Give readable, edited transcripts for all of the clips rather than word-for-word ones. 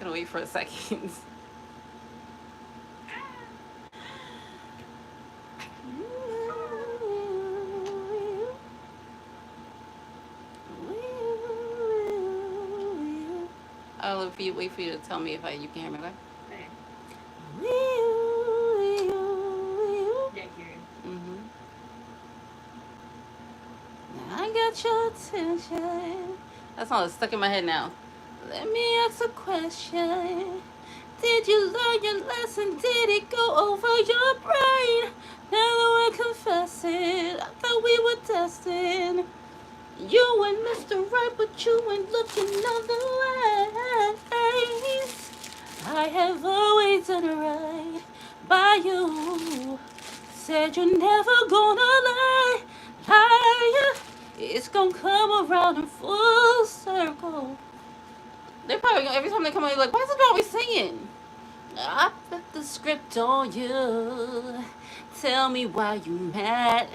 gonna wait for a second. I'll wait for you to tell me if you can hear me. Okay? Mm-hmm. I got your attention. That song is stuck in my head now. Let me ask a question. Did you learn your lesson? Did it go over your brain? Now that we're confessing, I thought we were destined. You and Mr. Right, but you ain't looking other ways. I have always done right by you. Said you're never gonna lie. It's gonna come around in full circle. They probably every time they come out, like, why is it always singing? I put the script on you. Tell me why you mad.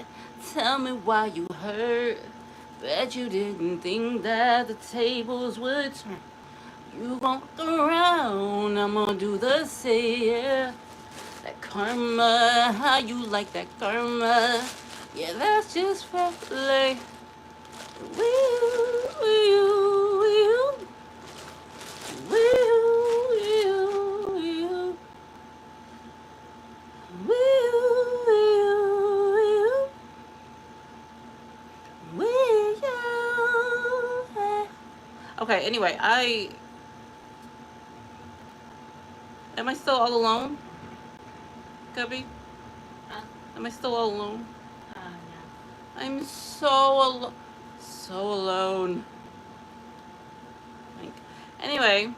Tell me why you hurt. Bet you didn't think that the tables would turn. You walked around, I'm gonna do the same. That karma, how you like that karma? Yeah, that's just fair play. Okay, anyway, am I still all alone? Gubby? Am I still all alone? No. I'm so alone. Anyway,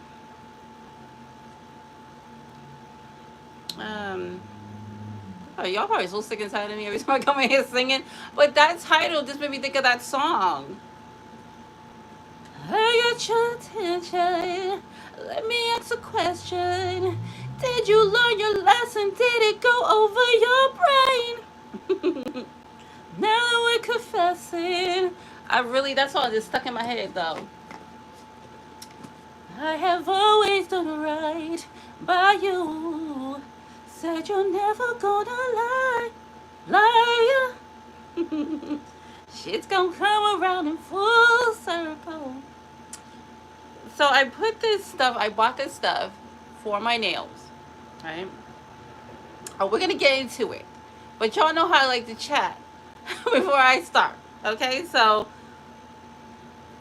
oh, y'all probably so sick and tired of me every time I come in here singing, but that title just made me think of that song. I got your attention. Let me ask a question. Did you learn your lesson? Did it go over your brain? Now that we're confessing, that song just stuck in my head though. I have always done right by you. Said you're never gonna lie. Shit's gonna come around in full circle. So I bought this stuff for my nails, right? Oh, we're gonna get into it. But y'all know how I like to chat before I start. Okay, so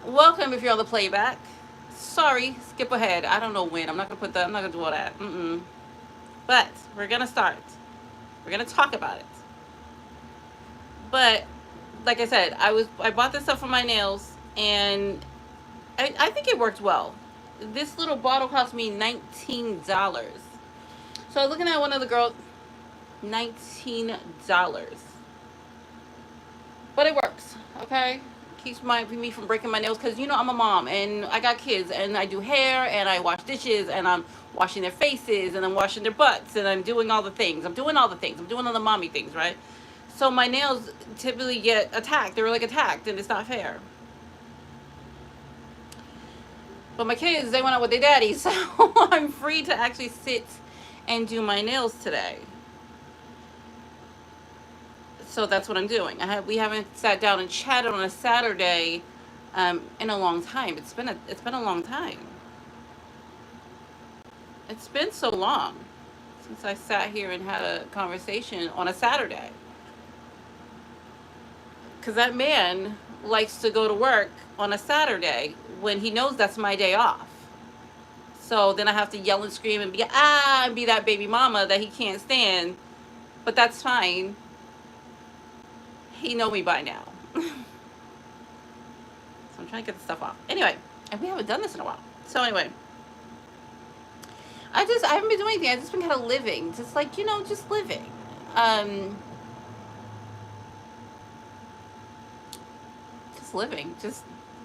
welcome if you're on the playback. Sorry, skip ahead. I don't know when. I'm not gonna do all that. But we're gonna start. We're gonna talk about it. But like I said, I bought this stuff for my nails, and I think it worked well. This little bottle cost me $19. So I was looking at one of the girls, $19. But it works, okay? Keeps me from breaking my nails, because I'm a mom and I got kids and I do hair and I wash dishes and I'm washing their faces and I'm washing their butts and I'm doing all the things. I'm doing all the mommy things, right? So my nails typically get attacked. They're like attacked, and it's not fair. But my kids, they went out with their daddy, so I'm free to actually sit and do my nails today. So that's what I'm doing. We haven't sat down and chatted on a Saturday in a long time. It's been a long time. It's been so long since I sat here and had a conversation on a Saturday. Because that man likes to go to work on a Saturday when he knows that's my day off. So then I have to yell and scream and be that baby mama that he can't stand. But that's fine. He know me by now. So I'm trying to get the stuff off. Anyway, and we haven't done this in a while. So anyway, I haven't been doing anything. I've just been kind of living. Just like, just living. Just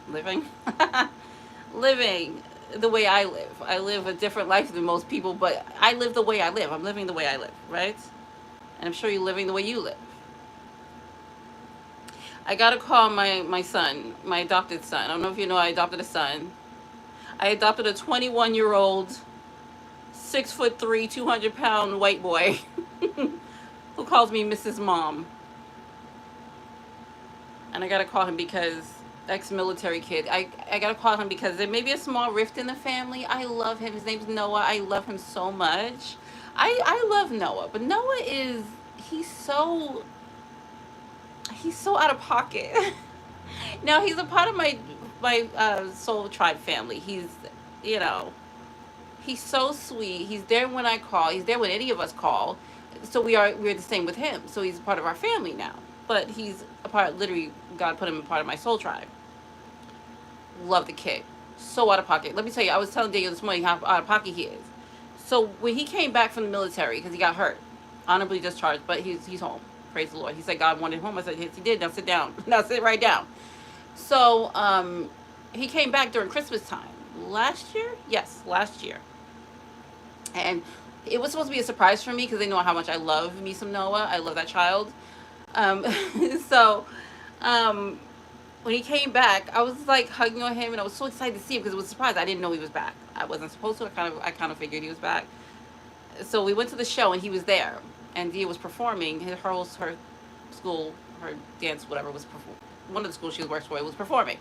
living. Living the way I live. I live a different life than most people, but I live the way I live. I'm living the way I live, right? And I'm sure you're living the way you live. I got to call my son, my adopted son. I don't know if you know, I adopted a son. I adopted a 21-year-old 6'3", 200-pound white boy who calls me Mrs. Mom. And I gotta call him because ex-military kid. I gotta call him because there may be a small rift in the family. I love him. His name's Noah. I love him so much. I love Noah, but Noah is he's so he's so out of pocket. Now he's a part of my soul tribe family. He's you know he's so sweet. He's there when I call. He's there when any of us call. So we're the same with him. So he's a part of our family now. But he's a part. Literally, God put him a part of my soul tribe. Love the kid. So out of pocket. Let me tell you, I was telling Daniel this morning how out of pocket he is. So when he came back from the military because he got hurt, honorably discharged, but he's home. Praise the Lord. He said God wanted him home. I said yes, he did. Now sit down. Now sit right down. So he came back during Christmas time last year. Yes, last year. And it was supposed to be a surprise for me because they know how much I love me some Noah. I love that child. Um, so um, when he came back, I was like hugging on him, and I was so excited to see him because it was a surprise. I didn't know he was back. I wasn't supposed to. I kind of figured he was back. So we went to the show, and he was there, and Dia was performing. Her school, her dance, whatever was one of the schools she works for was performing.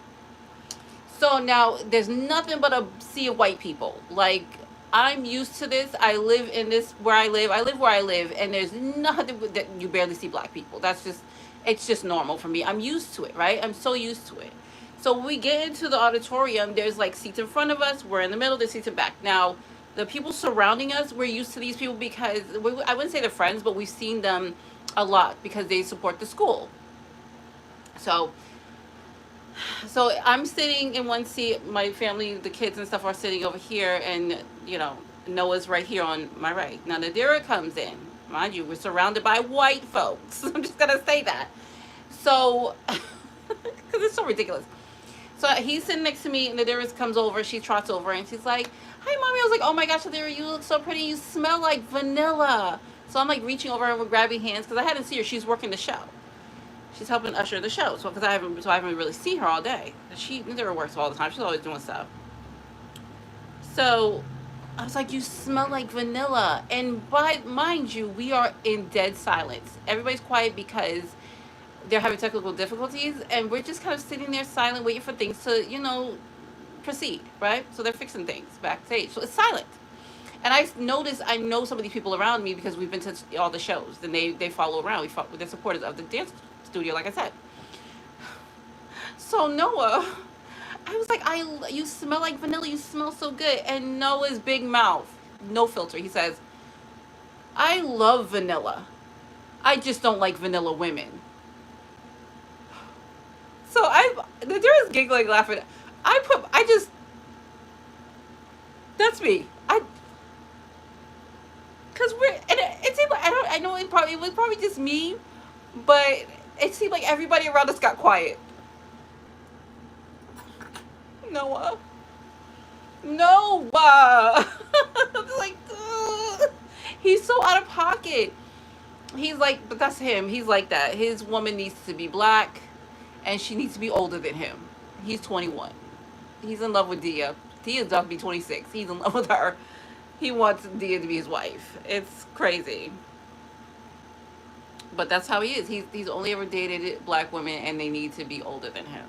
So now there's nothing but a sea of white people. Like I'm used to this. I live in this where I live. I live where I live, and there's nothing that you barely see black people. It's just normal for me. I'm used to it, right? I'm so used to it. So when we get into the auditorium, there's like seats in front of us. We're in the middle. There's seats in back. Now the people surrounding us, we're used to these people because I wouldn't say they're friends, but we've seen them a lot because they support the school. So so I'm sitting in one seat. My family, the kids and stuff are sitting over here, and Noah's right here on my right. Now Nadira comes in. Mind you, we're surrounded by white folks. I'm just gonna say that. So, because it's so ridiculous. So he's sitting next to me, and Nadira comes over. She trots over, and she's like, "Hi, mommy." I was like, "Oh my gosh, Nadira, you look so pretty. You smell like vanilla." So I'm like reaching over and we're grabbing hands because I hadn't seen her. She's working the show. She's helping usher the show. So because I haven't really seen her all day. She Nadira works all the time. She's always doing stuff. So I was like, "You smell like vanilla." And mind you, we are in dead silence. Everybody's quiet because they're having technical difficulties, and we're just kind of sitting there silent, waiting for things to, proceed, right? So they're fixing things backstage. So it's silent. And I know some of these people around me because we've been to all the shows, and they follow around. They're supporters of the dance studio, like I said. So Noah, I was like, you smell like vanilla. You smell so good. And Noah's big mouth, no filter. He says, "I love vanilla. I just don't like vanilla women." So there was giggling, laughing. That's me. Cause it seemed like I know it was probably just me, but it seemed like everybody around us got quiet. Noah. Noah. Like, ugh. He's so out of pocket. He's like, but that's him. He's like that. His woman needs to be black, and she needs to be older than him. He's 21. He's in love with Dia. Dia's about to be 26. He's in love with her. He wants Dia to be his wife. It's crazy. But that's how he is. He's only ever dated black women, and they need to be older than him.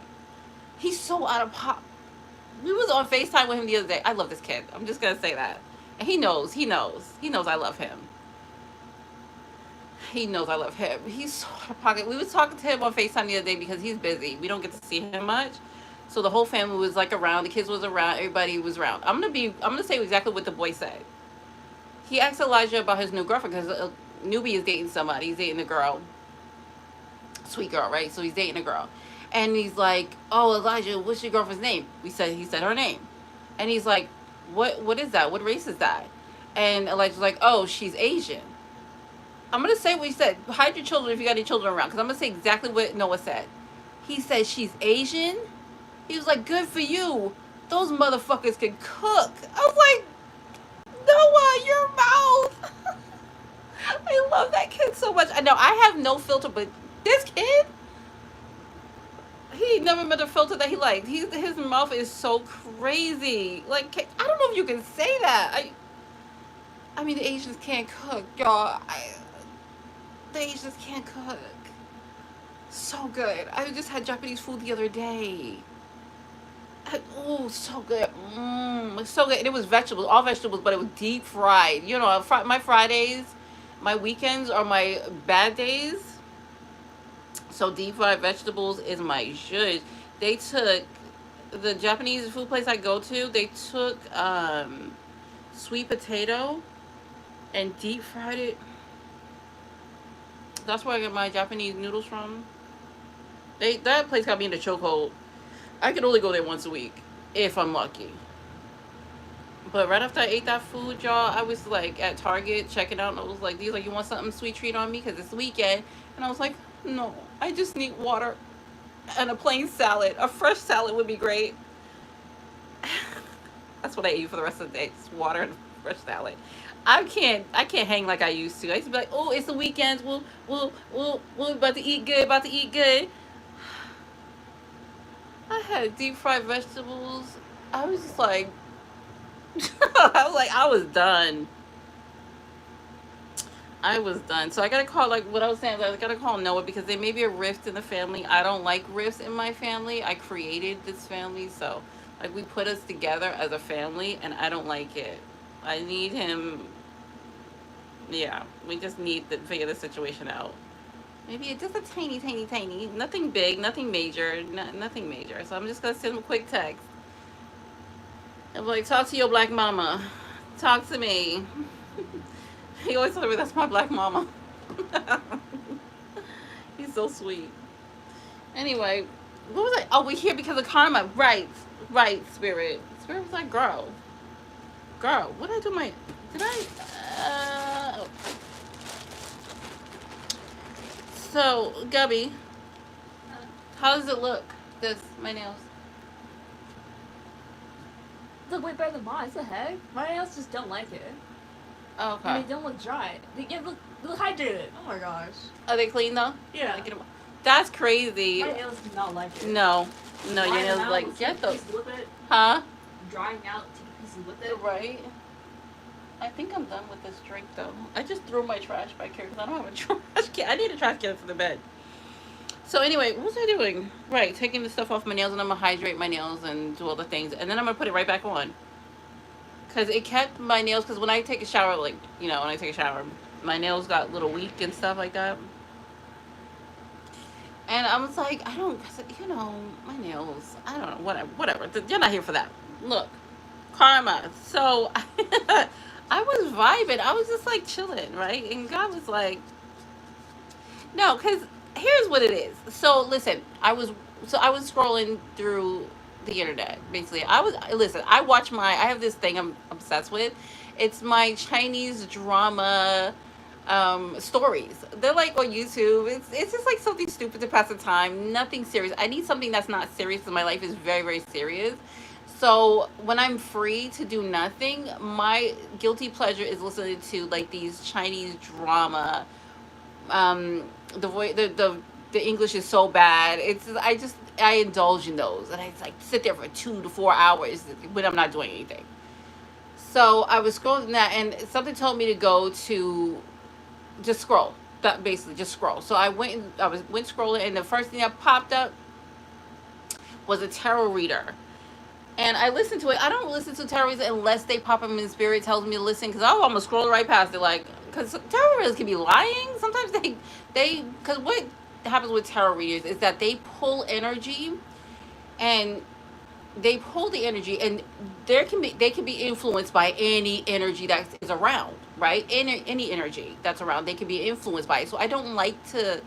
He's so out of pop. We was on FaceTime with him the other day. I love this kid. I'm just gonna say that. And he knows I love him. He knows I love him. He's so out of pocket. We was talking to him on FaceTime the other day because he's busy. We don't get to see him much. So the whole family was like around. The kids was around. Everybody was around. I'm gonna say exactly what the boy said. He asked Elijah about his new girlfriend because Newbie is dating somebody. He's dating a girl. Sweet girl, right? So he's dating a girl. And he's like, "Oh, Elijah, what's your girlfriend's name?" He said her name. And he's like, What is that? What race is that?" And Elijah's like, "Oh, she's Asian." I'm going to say what he said. Hide your children if you got any children around. Because I'm going to say exactly what Noah said. He said, "She's Asian?" He was like, "Good for you. Those motherfuckers can cook." I was like, "Noah, your mouth." I love that kid so much. I know I have no filter, but this kid, he never met a filter that he liked. His mouth is so crazy. Like, I don't know if you can say that. I mean, the Asians can't cook, y'all. The Asians can't cook. So good. I just had Japanese food the other day. Oh, so good. It's so good. And it was vegetables, all vegetables, but it was deep fried. You know, my Fridays, my weekends are my bad days. So deep fried vegetables is my judge. They took the Japanese food place I go to. They took sweet potato and deep fried it. That's where I get my Japanese noodles from. That place got me in the chokehold. I can only go there once a week if I'm lucky. But right after I ate that food, y'all, I was like at Target checking out, and I was like, "These like, you want something sweet treat on me? Because it's the weekend." And I was like, "No, I just need water and a plain salad. A fresh salad would be great." That's what I ate for the rest of the day: just water and fresh salad. I can't hang like I used to. I used to be like, "Oh, it's the weekends. We'll about to eat good. About to eat good." I had deep fried vegetables. I was just like, I was done. I was done. So I gotta call, like what I was saying, I gotta call Noah because there may be a rift in the family. I don't like rifts in my family. I created this family, so like we put us together as a family, and I don't like it. I need him. Yeah, we just need to figure the situation out. Maybe it's just a tiny, tiny, tiny, nothing big, nothing major, nothing major. So I'm just gonna send him a quick text. I'm like, talk to your black mama. Talk to me. He always told me that's my black mama. He's so sweet. Anyway, what was I? Oh, we're here because of karma. Right, right, Spirit. Spirit was like, girl, what did I do? Did I? So, Gubby, how does it look? My nails. Look way better than mine. What the heck? My nails just don't like it. Oh, And okay. they don't look dry. Look hydrated. Oh my gosh. Are they clean though? Yeah. Like, that's crazy. My nails do not like it. No, no, your Drying them nails out, like get take those, pieces with it. huh? Drying out, take pieces with it. Right. I think I'm done with this drink though. I just threw my trash back here because I don't have a trash can. I need a trash can for the bed. So anyway, what was I doing? Right, taking the stuff off my nails, and I'm gonna hydrate my nails and do all the things, and then I'm gonna put it right back on because it kept my nails. Because when I take a shower, like when I take a shower, my nails got a little weak and stuff like that. And I was like, I don't, my nails. I don't know, whatever. You're not here for that. Look, karma. So I was vibing. I was just like chilling, right? And God was like, no, because here's what it is. So listen, I was scrolling through the internet. Basically, I watch I have this thing I'm obsessed with. It's my Chinese drama stories. They're like on YouTube. It's just like something stupid to pass the time. Nothing serious. I need something that's not serious because my life is very very serious. So when I'm free to do nothing, my guilty pleasure is listening to like these Chinese drama. um the voice the English is so bad. I indulge in those, and I like sit there for 2 to 4 hours when I'm not doing anything. So I was scrolling that, and something told me to go to just scroll. That basically just scroll. So I went scrolling, and the first thing that popped up was a tarot reader. And I listened to it. I don't listen to tarot readers unless they pop up in spirit tells me to listen, because I'm gonna scroll right past it. Like, because tarot readers can be lying. Sometimes because what happens with tarot readers is that they pull energy, and they can be influenced by any energy that is around, right? Any energy that's around, they can be influenced by it. So I don't like to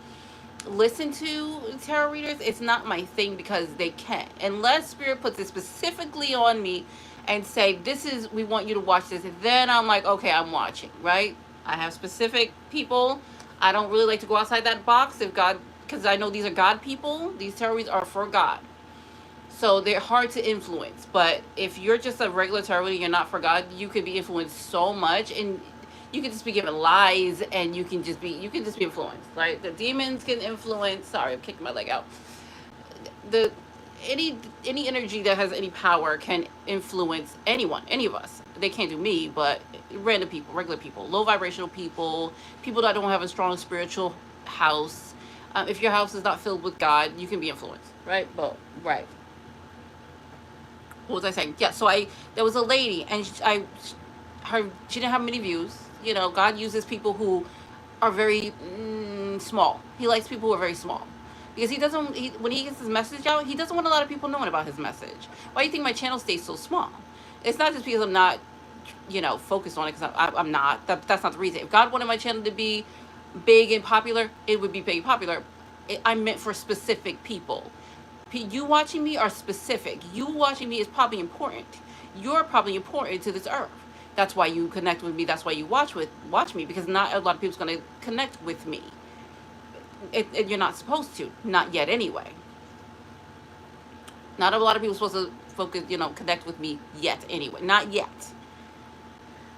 listen to tarot readers. It's not my thing because they can't, unless spirit puts it specifically on me and say, this is, we want you to watch this, and then I'm like, okay, I'm watching, right? I have specific people. I don't really like to go outside that box if God, because I know these are God people. These tarot readers are for God, so they're hard to influence. But if you're just a regular tarot reader, you're not for God, you could be influenced so much, and you can just be given lies, and you can just be influenced. Right? The demons can influence. Sorry, I'm kicking my leg out. The any energy that has any power can influence anyone, any of us. they can't do me, but random people, regular people, low vibrational people, people that don't have a strong spiritual house. If your house is not filled with God, you can be influenced, right? But right. What was I saying? Yeah. So there was a lady, and she didn't have many views. You know, God uses people who are very small. He likes people who are very small. Because when he gets his message out, he doesn't want a lot of people knowing about his message. Why do you think my channel stays so small? It's not just because I'm not, focused on it, because I'm not. That's not the reason. If God wanted my channel to be big and popular, it would be big and popular. I'm meant for specific people. You watching me are specific. You watching me is probably important. You're probably important to this earth. That's why you connect with me. That's why you watch me, because not a lot of people's going to connect with me. You're not supposed to. Not yet, anyway. Not a lot of people are supposed to focus, connect with me yet, anyway. Not yet.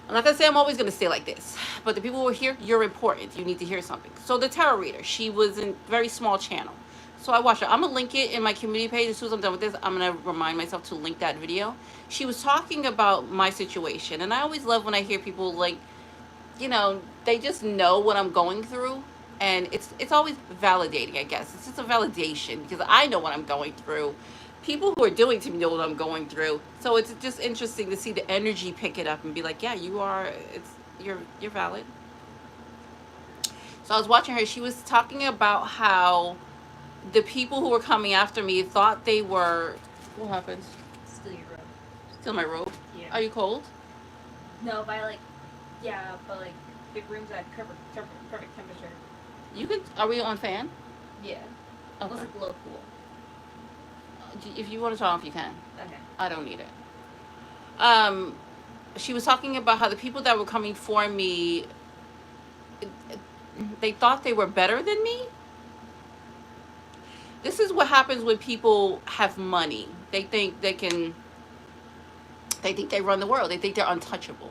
I'm not going to say I'm always going to stay like this. But the people who are here, you're important. You need to hear something. So the tarot reader, she was in a very small channel. So I watched her. I'm going to link it in my community page. As soon as I'm done with this, I'm going to remind myself to link that video. She was talking about my situation. And I always love when I hear people, like, they just know what I'm going through. And it's always validating, I guess. It's just a validation because I know what I'm going through. People who are doing to me know what I'm going through. So it's just interesting to see the energy pick it up and be like, yeah, you're valid. So I was watching her. She was talking about how the people who were coming after me thought they were... What happened? Still your robe. Still my robe? Yeah. Are you cold? No, but big rooms at perfect temperature. You could... Are we on fan? Yeah. Okay. It was like a little cool. If you want to turn off, you can. Okay. I don't need it. She was talking about how the people that were coming for me, they thought they were better than me. This is what happens when people have money. They think they run the world. They think they're untouchable.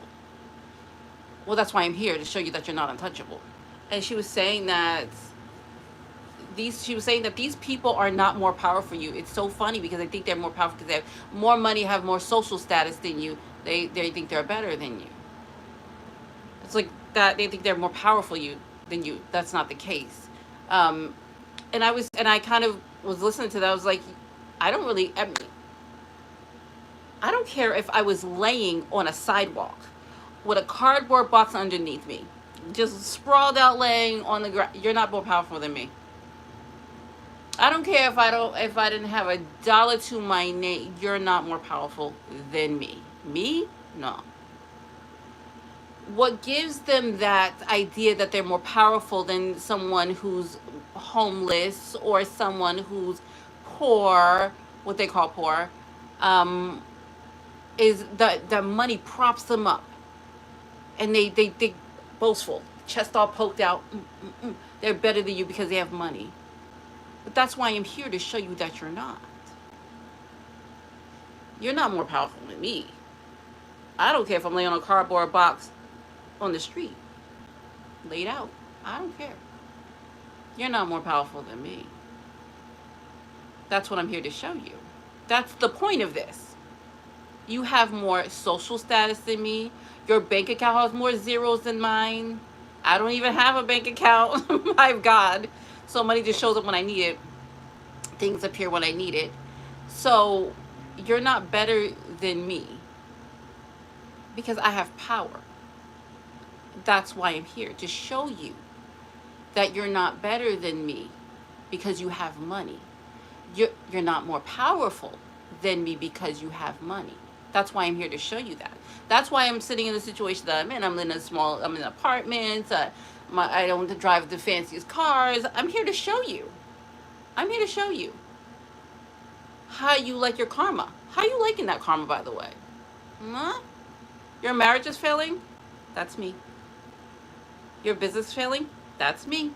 Well, that's why I'm here, to show you that you're not untouchable. And she was saying that these people are not more powerful than you. It's so funny because they think they're more powerful because they have more money, have more social status than you. They think they're better than you. It's like that. They think they're more powerful than you. That's not the case. And I kind of was listening to that. I was like, I don't care if I was laying on a sidewalk with a cardboard box underneath me, just sprawled out laying on the ground. You're not more powerful than me. I don't care if I didn't have $1 to my name. You're not more powerful than me. Me? No. What gives them that idea that they're more powerful than someone who's homeless or someone who's poor, what they call poor, is that the money props them up. And they boastful, chest all poked out. They're better than you because they have money. But that's why I'm here, to show you that you're not. You're not more powerful than me. I don't care if I'm laying on a cardboard box on the street, laid out. I don't care. You're not more powerful than me. That's what I'm here to show you. That's the point of this. You have more social status than me. Your bank account has more zeros than mine. I don't even have a bank account. My God. So money just shows up when I need it. Things appear when I need it. So you're not better than me because I have power. That's why I'm here, to show you that you're not better than me because you have money. You're not more powerful than me because you have money. That's why I'm here to show you that. That's why I'm sitting in the situation that I'm in. I'm in an apartment. I don't drive the fanciest cars. I'm here to show you. I'm here to show you how you like your karma. How you liking that karma, by the way? Huh? Your marriage is failing? That's me. Your business is failing? That's me.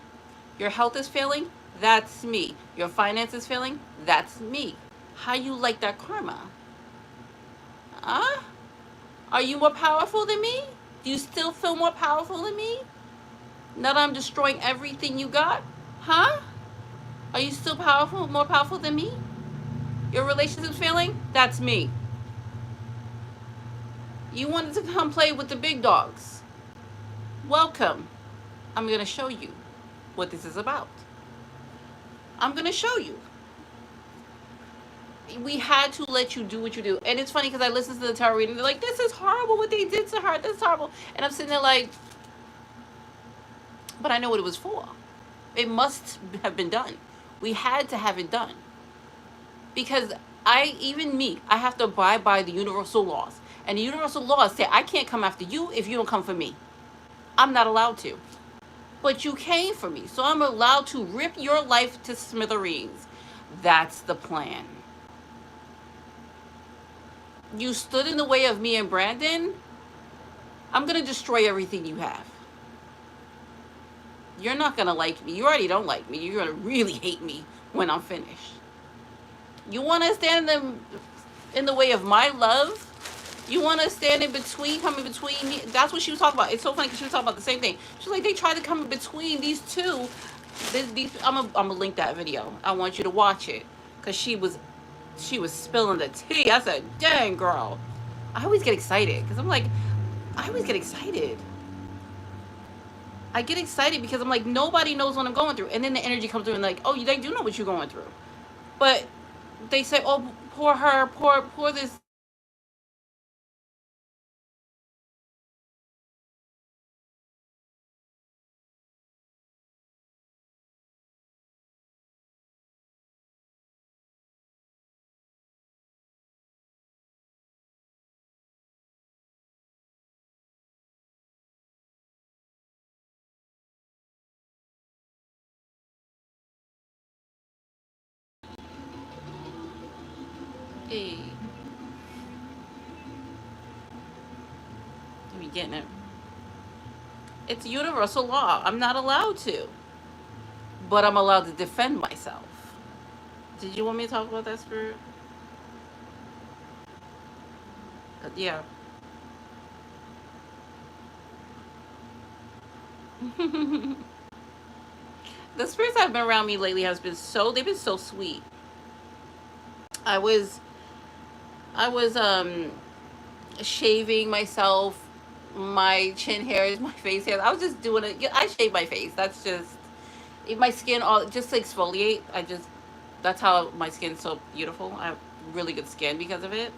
Your health is failing? That's me. Your finances failing? That's me. How you like that karma? Huh? Are you more powerful than me? Do you still feel more powerful than me? Now that I'm destroying everything you got? Huh? Are you still more powerful than me? Your relationship's failing? That's me. You wanted to come play with the big dogs. Welcome. I'm going to show you what this is about. I'm going to show you. We had to let you do what you do. And it's funny because I listened to the tarot reading. They're like, this is horrible what they did to her. This is horrible. And I'm sitting there like, but I know what it was for. It must have been done. We had to have it done. Because I have to abide by the universal laws. And the universal laws say I can't come after you if you don't come for me. I'm not allowed to. But you came for me. So I'm allowed to rip your life to smithereens. That's the plan. You stood in the way of me and Brandon. I'm going to destroy everything you have. You're not going to like me. You already don't like me. You're going to really hate me when I'm finished. You want to stand in the way of my love? You want to stand in between, come in between me? That's what she was talking about. It's so funny because she was talking about the same thing. She's like, they tried to come in between these two. I'm gonna link that video. I want you to watch it because she was spilling the tea. I said, dang, girl. I always get excited because I'm like, I always get excited. I get excited because I'm like, nobody knows what I'm going through. And then the energy comes through and like, oh, they do know what you're going through. But they say, oh, poor her, poor this. Hey, you getting it? It's universal law. I'm not allowed to. But I'm allowed to defend myself. Did you want me to talk about that, Spirit? Yeah. The spirits that have been around me lately they've been so sweet. I was I was shaving myself, my chin hairs, my face hairs. I was just doing it. I shave my face. That's just my skin all just to exfoliate. That's how my skin's so beautiful. I have really good skin because of it.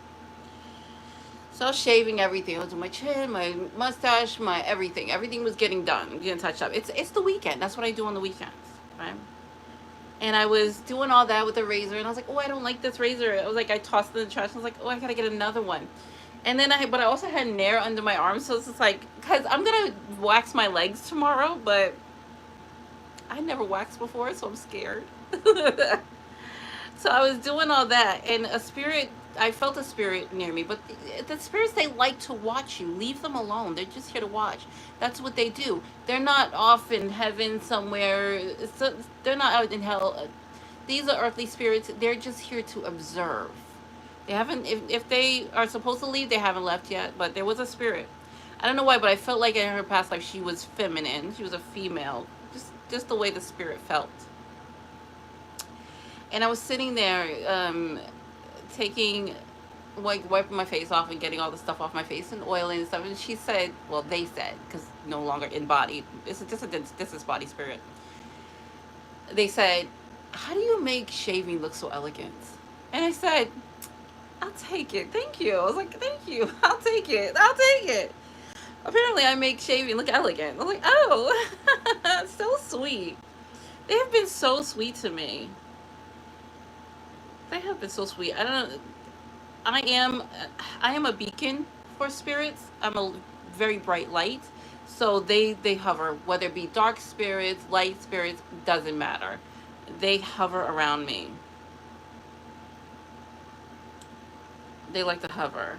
So I was shaving everything. I was doing my chin, my mustache, my everything. Everything was getting done, getting touched up. It's the weekend. That's what I do on the weekends, right? And I was doing all that with the razor, and I was like, oh, I don't like this razor. I was like, I tossed it in the trash. I was like, oh, I gotta get another one. And then but I also had Nair under my arm, so it's just like, cause I'm gonna wax my legs tomorrow, but I never waxed before, so I'm scared. So I was doing all that, and I felt a spirit near me, but the spirits, they like to watch you. Leave them alone. They're just here to watch. That's what they do. They're not off in heaven somewhere. They're not out in hell. These are earthly spirits. They're just here to observe. They haven't, if they are supposed to leave, they haven't left yet, but there was a spirit. I don't know why, but I felt like in her past life she was feminine. She was a female. Just the way the spirit felt. And I was sitting there, taking, like, wiping my face off and getting all the stuff off my face and oiling and stuff. And she said, well, they said, because no longer in body, this is body spirit. They said, how do you make shaving look so elegant? And I said, I'll take it. Thank you. I was like, thank you. I'll take it. I'll take it. Apparently, I make shaving look elegant. I was like, oh, so sweet. They have been so sweet to me. They have been so sweet. I don't know. I am I am a beacon for spirits. I'm a very bright light. So they hover, whether it be dark spirits, light spirits, doesn't matter. They hover around me. They like to hover.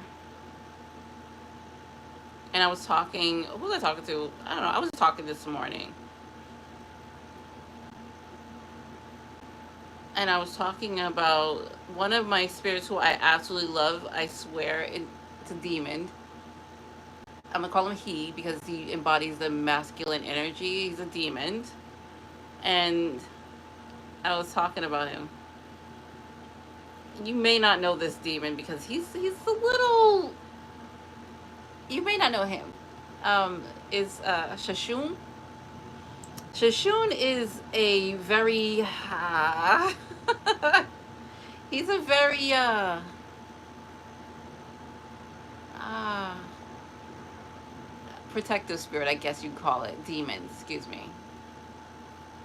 And I was talking, who was I talking to? I don't know. I was talking this morning. And I was talking about one of my spirits who I absolutely love. I swear it's a demon. I'm gonna call him he because he embodies the masculine energy. He's a demon. And I was talking about him. You may not know this demon because he's a little You may not know him. Is Shashun. Shashun is a very he's a very uh protective spirit, I guess you'd call it. Demon, excuse me.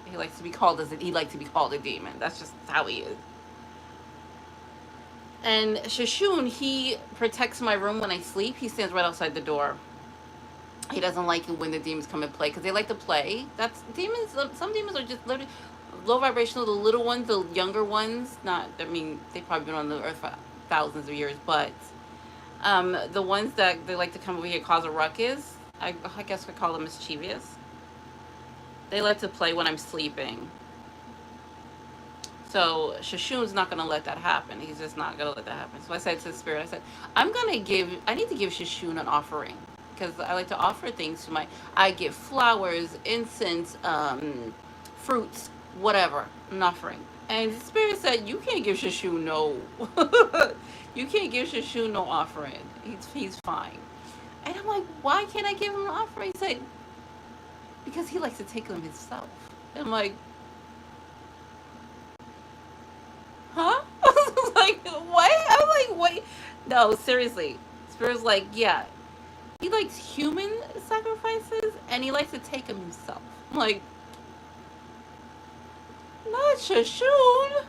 He likes to be called he likes to be called a demon. That's just how he is. And Shashun, he protects my room when I sleep. He stands right outside the door. He doesn't like it when the demons come and play because they like to play. That's demons. Some demons are just literally low vibrational. The little ones, the younger ones. Not. I mean, they've probably been on the earth for thousands of years, but the ones that they like to come over here cause a ruckus. I guess we call them mischievous. They like to play when I'm sleeping. So Shashun's not going to let that happen. He's just not going to let that happen. So I said to the spirit, I said, I need to give Shashun an offering. Because I like to offer things to I give flowers, incense, fruits, whatever, an offering. And the spirit said, you can't give Shashun no, you can't give Shashun no offering. He's fine. And I'm like, why can't I give him an offering? He said, because he likes to take them himself. And I'm like, huh? I was like, what? I was like, wait. No, seriously. Spirit's like, yeah. He likes human sacrifices, and he likes to take them himself. I'm like, not Shashun.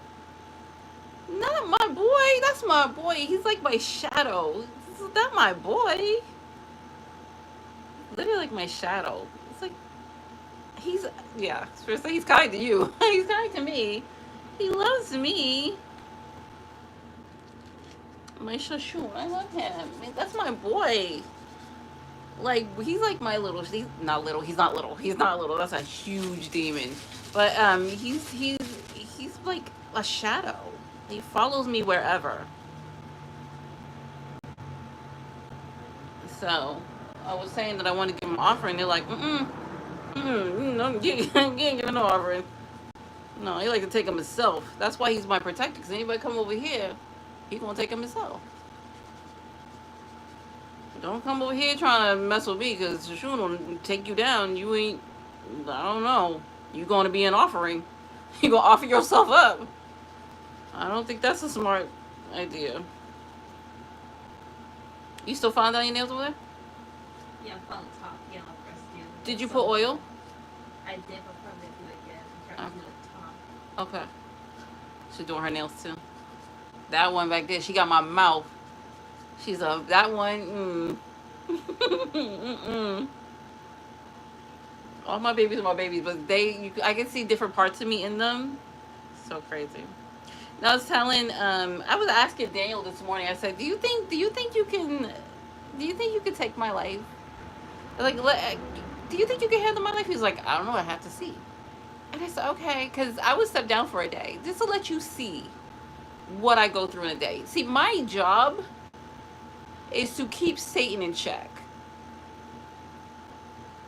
Not my boy. That's my boy. He's like my shadow. That's my boy. Literally like my shadow. It's like, yeah. Seriously, he's kind to you. He's kind to me. He loves me. My Shashun. I love him. That's my boy. Like, he's like my little. He's not little. He's not little. He's not little. That's a huge demon. But he's like a shadow. He follows me wherever. So I was saying that I want to give him an offering. They're like, no, you can't give him no offering. No, he like to take him himself. That's why he's my protector. Because anybody come over here, he gonna take him himself. Don't come over here trying to mess with me, because Shashun will take you down. You ain't, I don't know. You going to be an offering. You going to offer yourself up. I don't think that's a smart idea. You still find out your nails over there? Yeah, on the top. Yeah, I'll press down. Did you put oil? I did, but probably do it again. I'm trying to do the top. Okay. She's doing her nails too. That one back there, she got my mouth. She's that one. All my babies are my babies, but I can see different parts of me in them. So crazy. And I was telling, I was asking Daniel this morning. I said, do you think you can take my life? Like, do you think you can handle my life? He was like, I don't know. I have to see. And I said, okay, because I would step down for a day just to let you see what I go through in a day. See, my job is to keep Satan in check.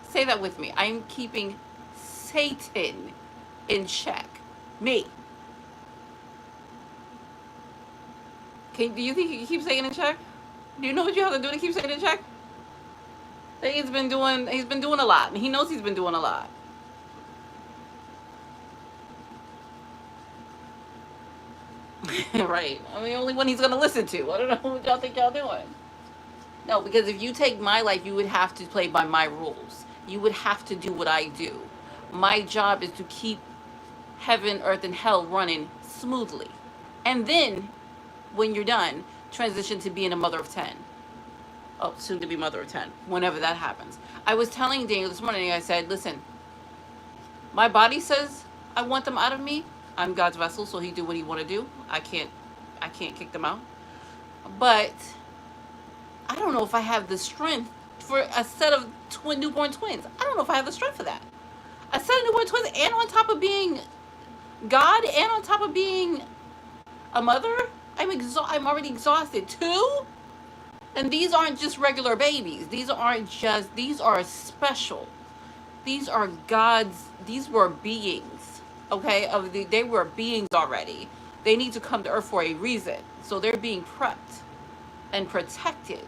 Say that with me. I'm keeping Satan in check. Me. Do you think you can keep Satan in check? Do you know what you have to do to keep Satan in check? He's been doing a lot. He knows he's been doing a lot. Right. I'm the only one he's going to listen to. I don't know what y'all think y'all doing. No, because if you take my life, you would have to play by my rules. You would have to do what I do. My job is to keep heaven, earth, and hell running smoothly. And then, when you're done, transition to being a mother of 10. Oh, soon to be mother of 10. Whenever that happens. I was telling Daniel this morning, I said, listen, my body says I want them out of me. I'm God's vessel, so he do what he want to do. I can't kick them out. But I don't know if I have the strength for a set of newborn twins. I don't know if I have the strength for that. A set of newborn twins, and on top of being God, and on top of being a mother, I'm already exhausted. 2? And these aren't just regular babies. These are special. These are God's, these were beings, okay? They were beings already. They need to come to earth for a reason. So they're being prepped and protected.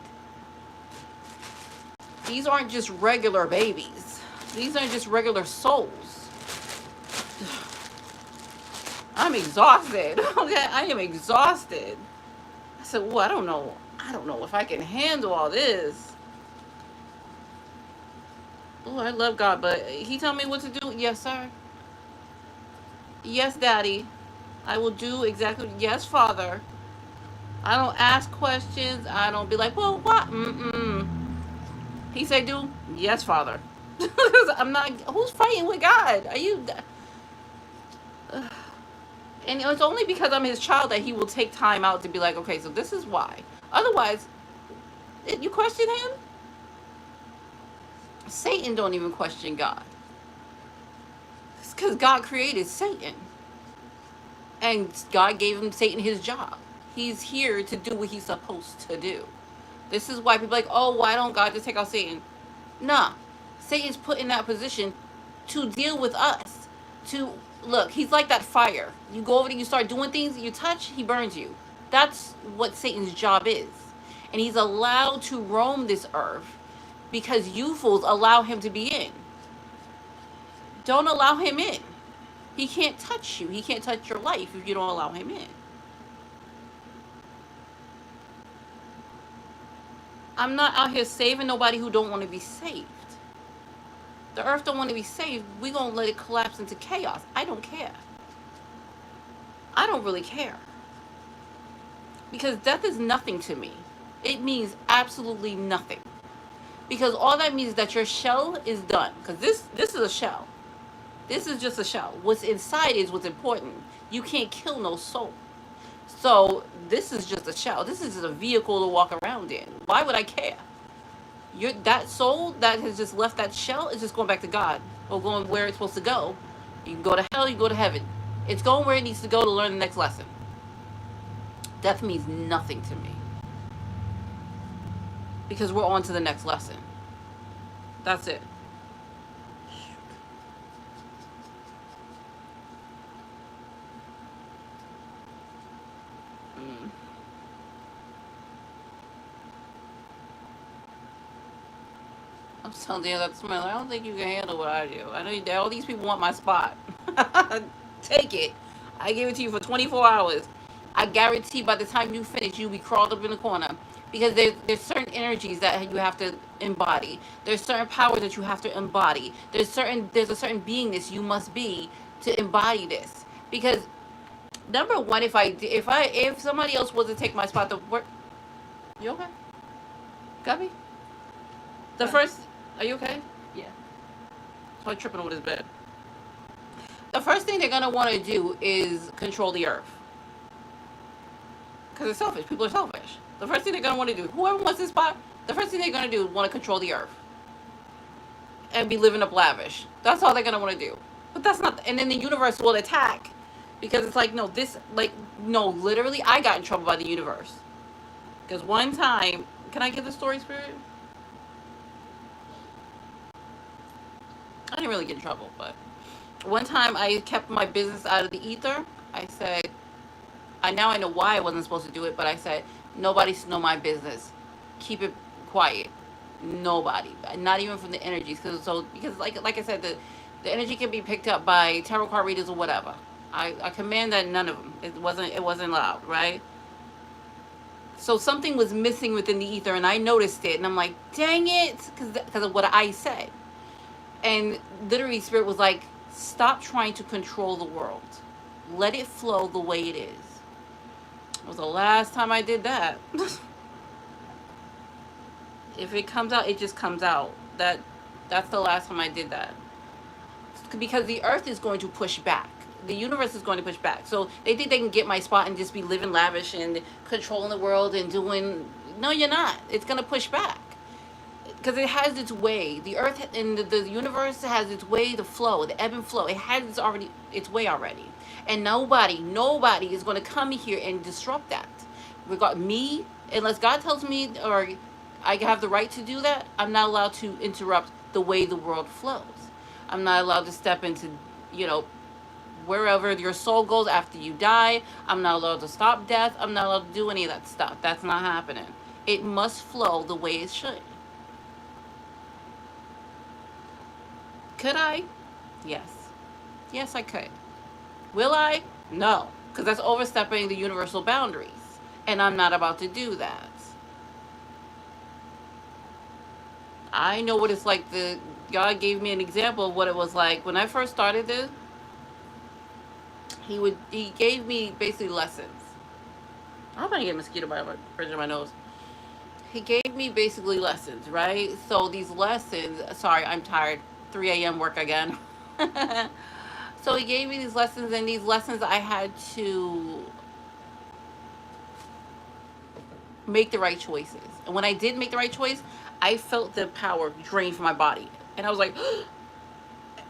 These aren't just regular babies. These aren't just regular souls. I'm exhausted. Okay, I am exhausted. I said, well, I don't know. I don't know if I can handle all this. Oh, I love God, but he tell me what to do. Yes, sir. Yes, daddy. I will do exactly. Yes, father. I don't ask questions. I don't be like, well, what? Mm-mm. He say, do? Yes, father. I'm not. Who's fighting with God? Are you? And it's only because I'm his child that he will take time out to be like, okay, so this is why. Otherwise, you question him? Satan don't even question God. It's because God created Satan. And God gave him Satan his job. He's here to do what he's supposed to do. This is why people are like, oh, why don't God just take out Satan? Nah. Satan's put in that position to deal with us. To look, he's like that fire. You go over there, you start doing things, you touch, he burns you. That's what Satan's job is. And he's allowed to roam this earth because you fools allow him to be in. Don't allow him in. He can't touch you. He can't touch your life if you don't allow him in. I'm not out here saving nobody who don't want to be saved. The earth don't want to be saved. We're going to let it collapse into chaos. I don't care. I don't really care. Because death is nothing to me. It means absolutely nothing. Because all that means is that your shell is done. Because this is a shell. This is just a shell. What's inside is what's important. You can't kill no soul. So this is just a shell. This is just a vehicle to walk around in. Why would I care? That soul that has just left that shell is just going back to God, or going where it's supposed to go. You can go to hell, you can go to heaven. It's going where it needs to go to learn the next lesson. Death means nothing to me. Because we're on to the next lesson. That's it. I'm telling you that smell. I don't think you can handle what I do. I know all these people want my spot. Take it. I give it to you for 24 hours. I guarantee by the time you finish, you'll be crawled up in the corner. Because there's certain energies that you have to embody. There's certain powers that you have to embody. There's a certain beingness you must be to embody this. Because number one, if somebody else was to take my spot, you okay? Got me? The first, are you okay? Yeah. So I'm tripping over this bed. The first thing they're gonna want to do is control the earth. Because it's selfish. People are selfish. The first thing they're gonna want to do, whoever wants this spot, the first thing they're gonna do is want to control the earth and be living up lavish. That's all they're gonna want to do. But that's not. And then the universe will attack because it's like, no, literally, I got in trouble by the universe. Because one time, can I give the story, Spirit? I didn't really get in trouble, but one time I kept my business out of the ether. I said, I know why I wasn't supposed to do it, but I said, nobody should know my business. Keep it quiet. Nobody, not even from the energies, because like I said, the energy can be picked up by tarot card readers or whatever. I command that none of them. It wasn't allowed, right? So something was missing within the ether, and I noticed it, and I'm like, dang it, because of what I said. And literally, Spirit was like, stop trying to control the world. Let it flow the way it is. It was the last time I did that. If it comes out, it just comes out. That's the last time I did that. Because the earth is going to push back. The universe is going to push back. So they think they can get my spot and just be living lavish and controlling the world and doing... No, you're not. It's going to push back. Because it has its way. The earth and the universe has its way to flow, the ebb and flow. It has its way already. And nobody is going to come here and disrupt that. Me, unless God tells me or I have the right to do that, I'm not allowed to interrupt the way the world flows. I'm not allowed to step into, wherever your soul goes after you die. I'm not allowed to stop death. I'm not allowed to do any of that stuff. That's not happening. It must flow the way it should. Could I? Yes. Yes, I could. Will I? No, because that's overstepping the universal boundaries. And I'm not about to do that. I know what it's like. God gave me an example of what it was like when I first started this. He gave me basically lessons. I hope I didn't get a mosquito by the bridge of my nose. He gave me basically lessons, right? So these lessons, sorry, I'm tired. 3 a.m. work again. So he gave me these lessons, and these lessons I had to make the right choices. And when I did make the right choice, I felt the power drain from my body. And I was like,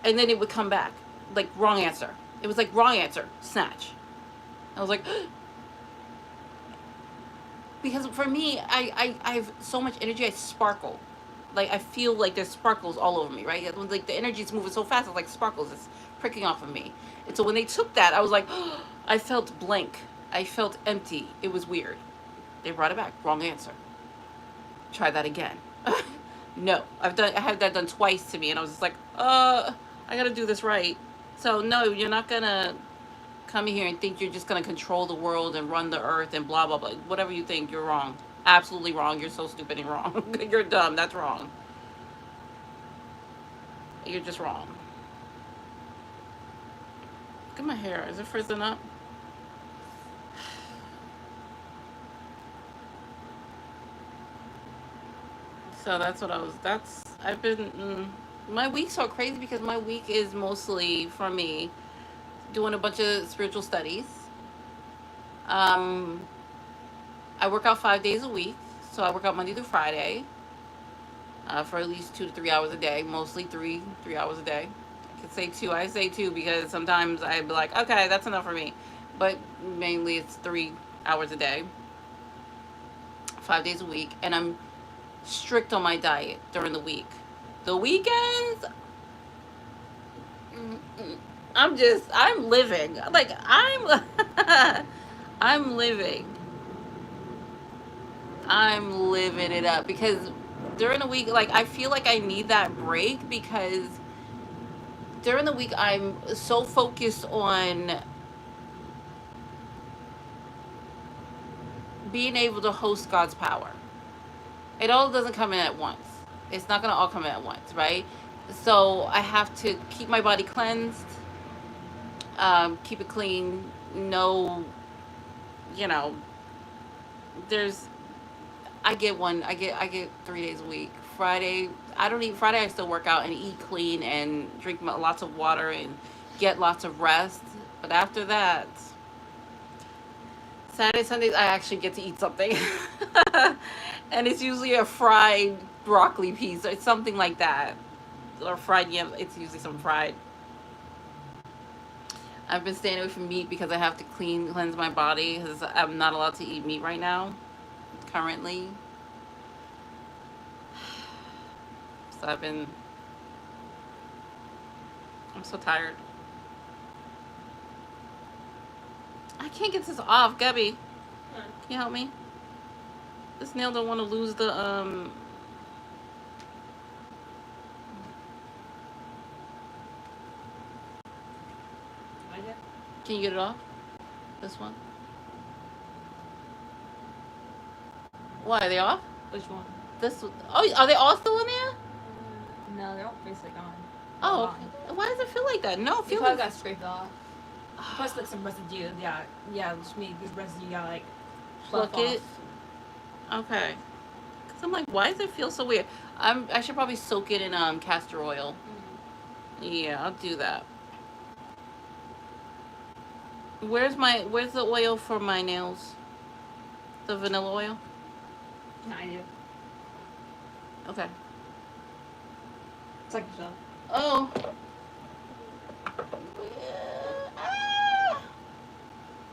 and then it would come back. Like, wrong answer. It was like, wrong answer, snatch. I was like, because for me, I have so much energy, I sparkle. Like, I feel like there's sparkles all over me, right? Like, the energy's moving so fast, it's like sparkles, it's pricking off of me. And so when they took that, I was like, I felt blank. I felt empty. It was weird. They brought it back. Wrong answer. Try that again. No, I had that done twice to me, and I was just like, I gotta do this right. So no, you're not gonna come here and think you're just gonna control the world and run the earth and blah blah blah. Whatever you think, you're wrong. Absolutely wrong. You're so stupid and wrong. You're dumb. That's wrong. You're just wrong. Look at my hair. Is it frizzing up? So I've been, my week's so crazy because my week is mostly for me doing a bunch of spiritual studies. Um, I work out 5 days a week. So I work out Monday through Friday for at least 2 to 3 hours a day, mostly three hours a day. I could say two. I say two because sometimes I'd be like, okay, that's enough for me. But mainly it's 3 hours a day, 5 days a week. And I'm strict on my diet during the week. The weekends, I'm living. Like, I'm living. I'm living it up because during the week, like, I feel like I need that break because during the week, I'm so focused on being able to host God's power. It all doesn't come in at once. It's not going to all come in at once, right? So I have to keep my body cleansed, keep it clean. No, you know, there's, I get 3 days a week. Friday, I don't eat, Friday I still work out and eat clean and drink lots of water and get lots of rest. But after that, Saturday, Sundays, I actually get to eat something. And it's usually a fried broccoli piece. It's something like that. Or fried yams. It's usually some fried. I've been staying away from meat because I have to cleanse my body because I'm not allowed to eat meat right now, currently. So I'm so tired. I can't get this off, Gabby. Can you help me? This nail don't want to lose the Can you get it off? This one? Why are they off? Which one? This one. Oh, are they all still in there? No, they're all basically gone. Oh, okay. Why does it feel like that? No, it They feels probably like got scraped off. Plus, like some residue. Yeah, which means this residue got like pluck it. Okay. Cause I'm like, why does it feel so weird? I should probably soak it in castor oil. Mm-hmm. Yeah, I'll do that. Where's the oil for my nails? The vanilla oil? Yeah, I do. Okay. It's like yourself. Oh.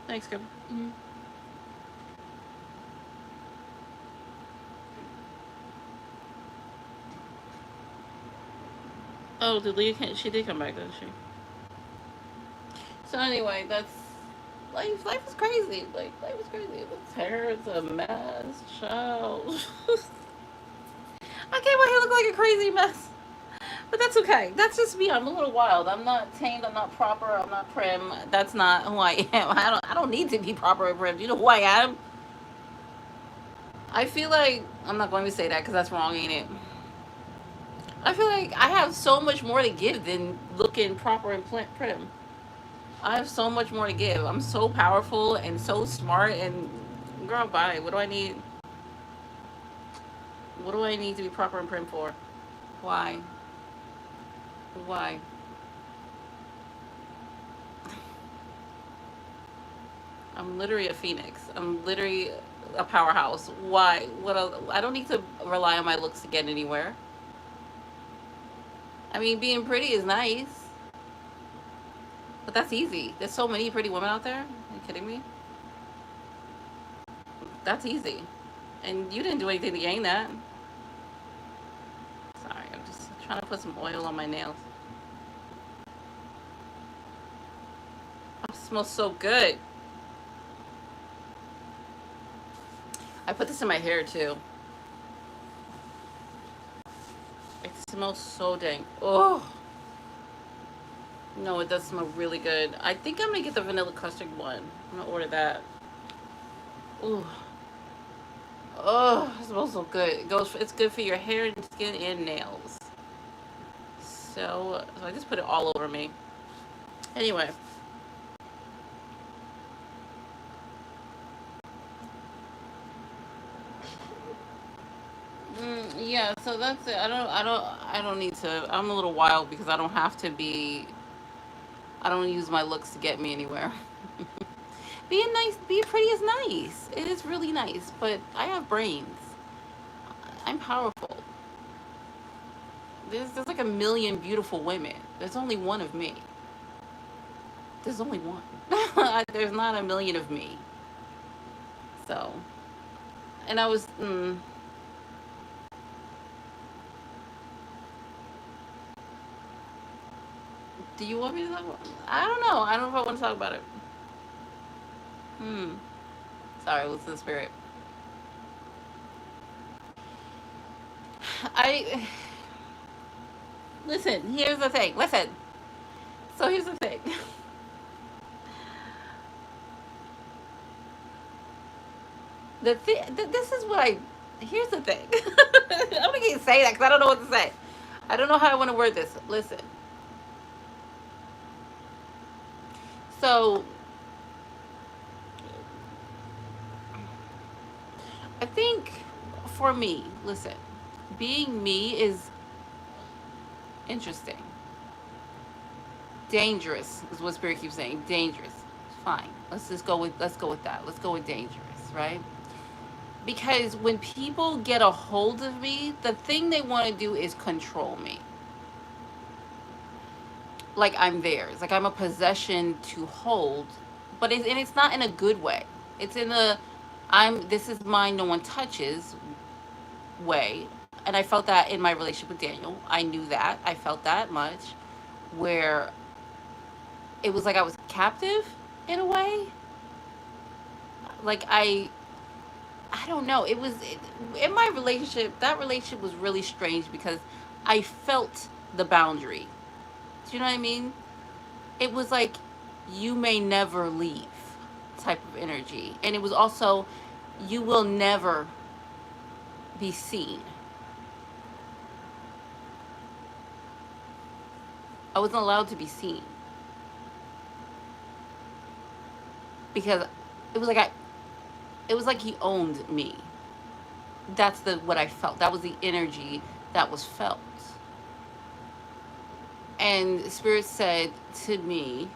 Thanks, Kim. Mm-hmm. Oh, she did come back, didn't she? So anyway, that's life. Life is crazy. Like, life is crazy. This hair is a mess, child. I can't. My hair look like a crazy mess. But that's okay. That's just me. I'm a little wild. I'm not tamed. I'm not proper. I'm not prim. That's not who I am. I don't need to be proper or prim. You know who I am? I feel like I'm not going to say that because that's wrong, ain't it? I feel like I have so much more to give than looking proper and prim. I have so much more to give. I'm so powerful and so smart and girl, bye. What do I need? What do I need to be proper and prim for? Why? Why? I'm literally a phoenix. I'm literally a powerhouse. Why? What else? I don't need to rely on my looks to get anywhere. I mean, being pretty is nice, but that's easy. There's so many pretty women out there. Are you kidding me? That's easy. And you didn't do anything to gain that. Sorry, I'm just trying to put some oil on my nails. Oh, it smells so good. I put this in my hair too. It smells so dang. Oh. No, it does smell really good. I think I'm gonna get the vanilla custard one. I'm gonna order that. Ooh. Oh, it smells so good. It's good for your hair and skin and nails. So I just put it all over me. Anyway. Yeah, so that's it. I don't need to. I'm a little wild because I don't have to be. I don't use my looks to get me anywhere. Being pretty is nice. It is really nice, but I have brains. I'm powerful. There's like a million beautiful women. There's only one of me. There's only one. There's not a million of me. So, and I was. Do you want me to talk about? I don't know. I don't know if I want to talk about it. Hmm. Sorry, what's the spirit? I listen. Here's the thing. Listen. So here's the thing. This is what I. Here's the thing. I'm gonna get say that because I don't know what to say. I don't know how I want to word this. Listen. So I think for me, listen, being me is interesting. Dangerous is what spirit keeps saying. Dangerous. Fine. Let's go with that. Let's go with dangerous, right? Because when people get a hold of me, the thing they want to do is control me. Like I'm theirs. Like I'm a possession to hold. And it's not in a good way. It's in a this is mine, no one touches way. And I felt that in my relationship with Daniel. I knew that. I felt that much. Where it was like I was captive in a way. Like I don't know. In my relationship, that relationship was really strange because I felt the boundary. Do you know what I mean? It was like you may never leave type of energy. And it was also you will never be seen. I wasn't allowed to be seen because it was like it was like he owned me. That's what I felt. That was the energy that was felt. And spirit said to me,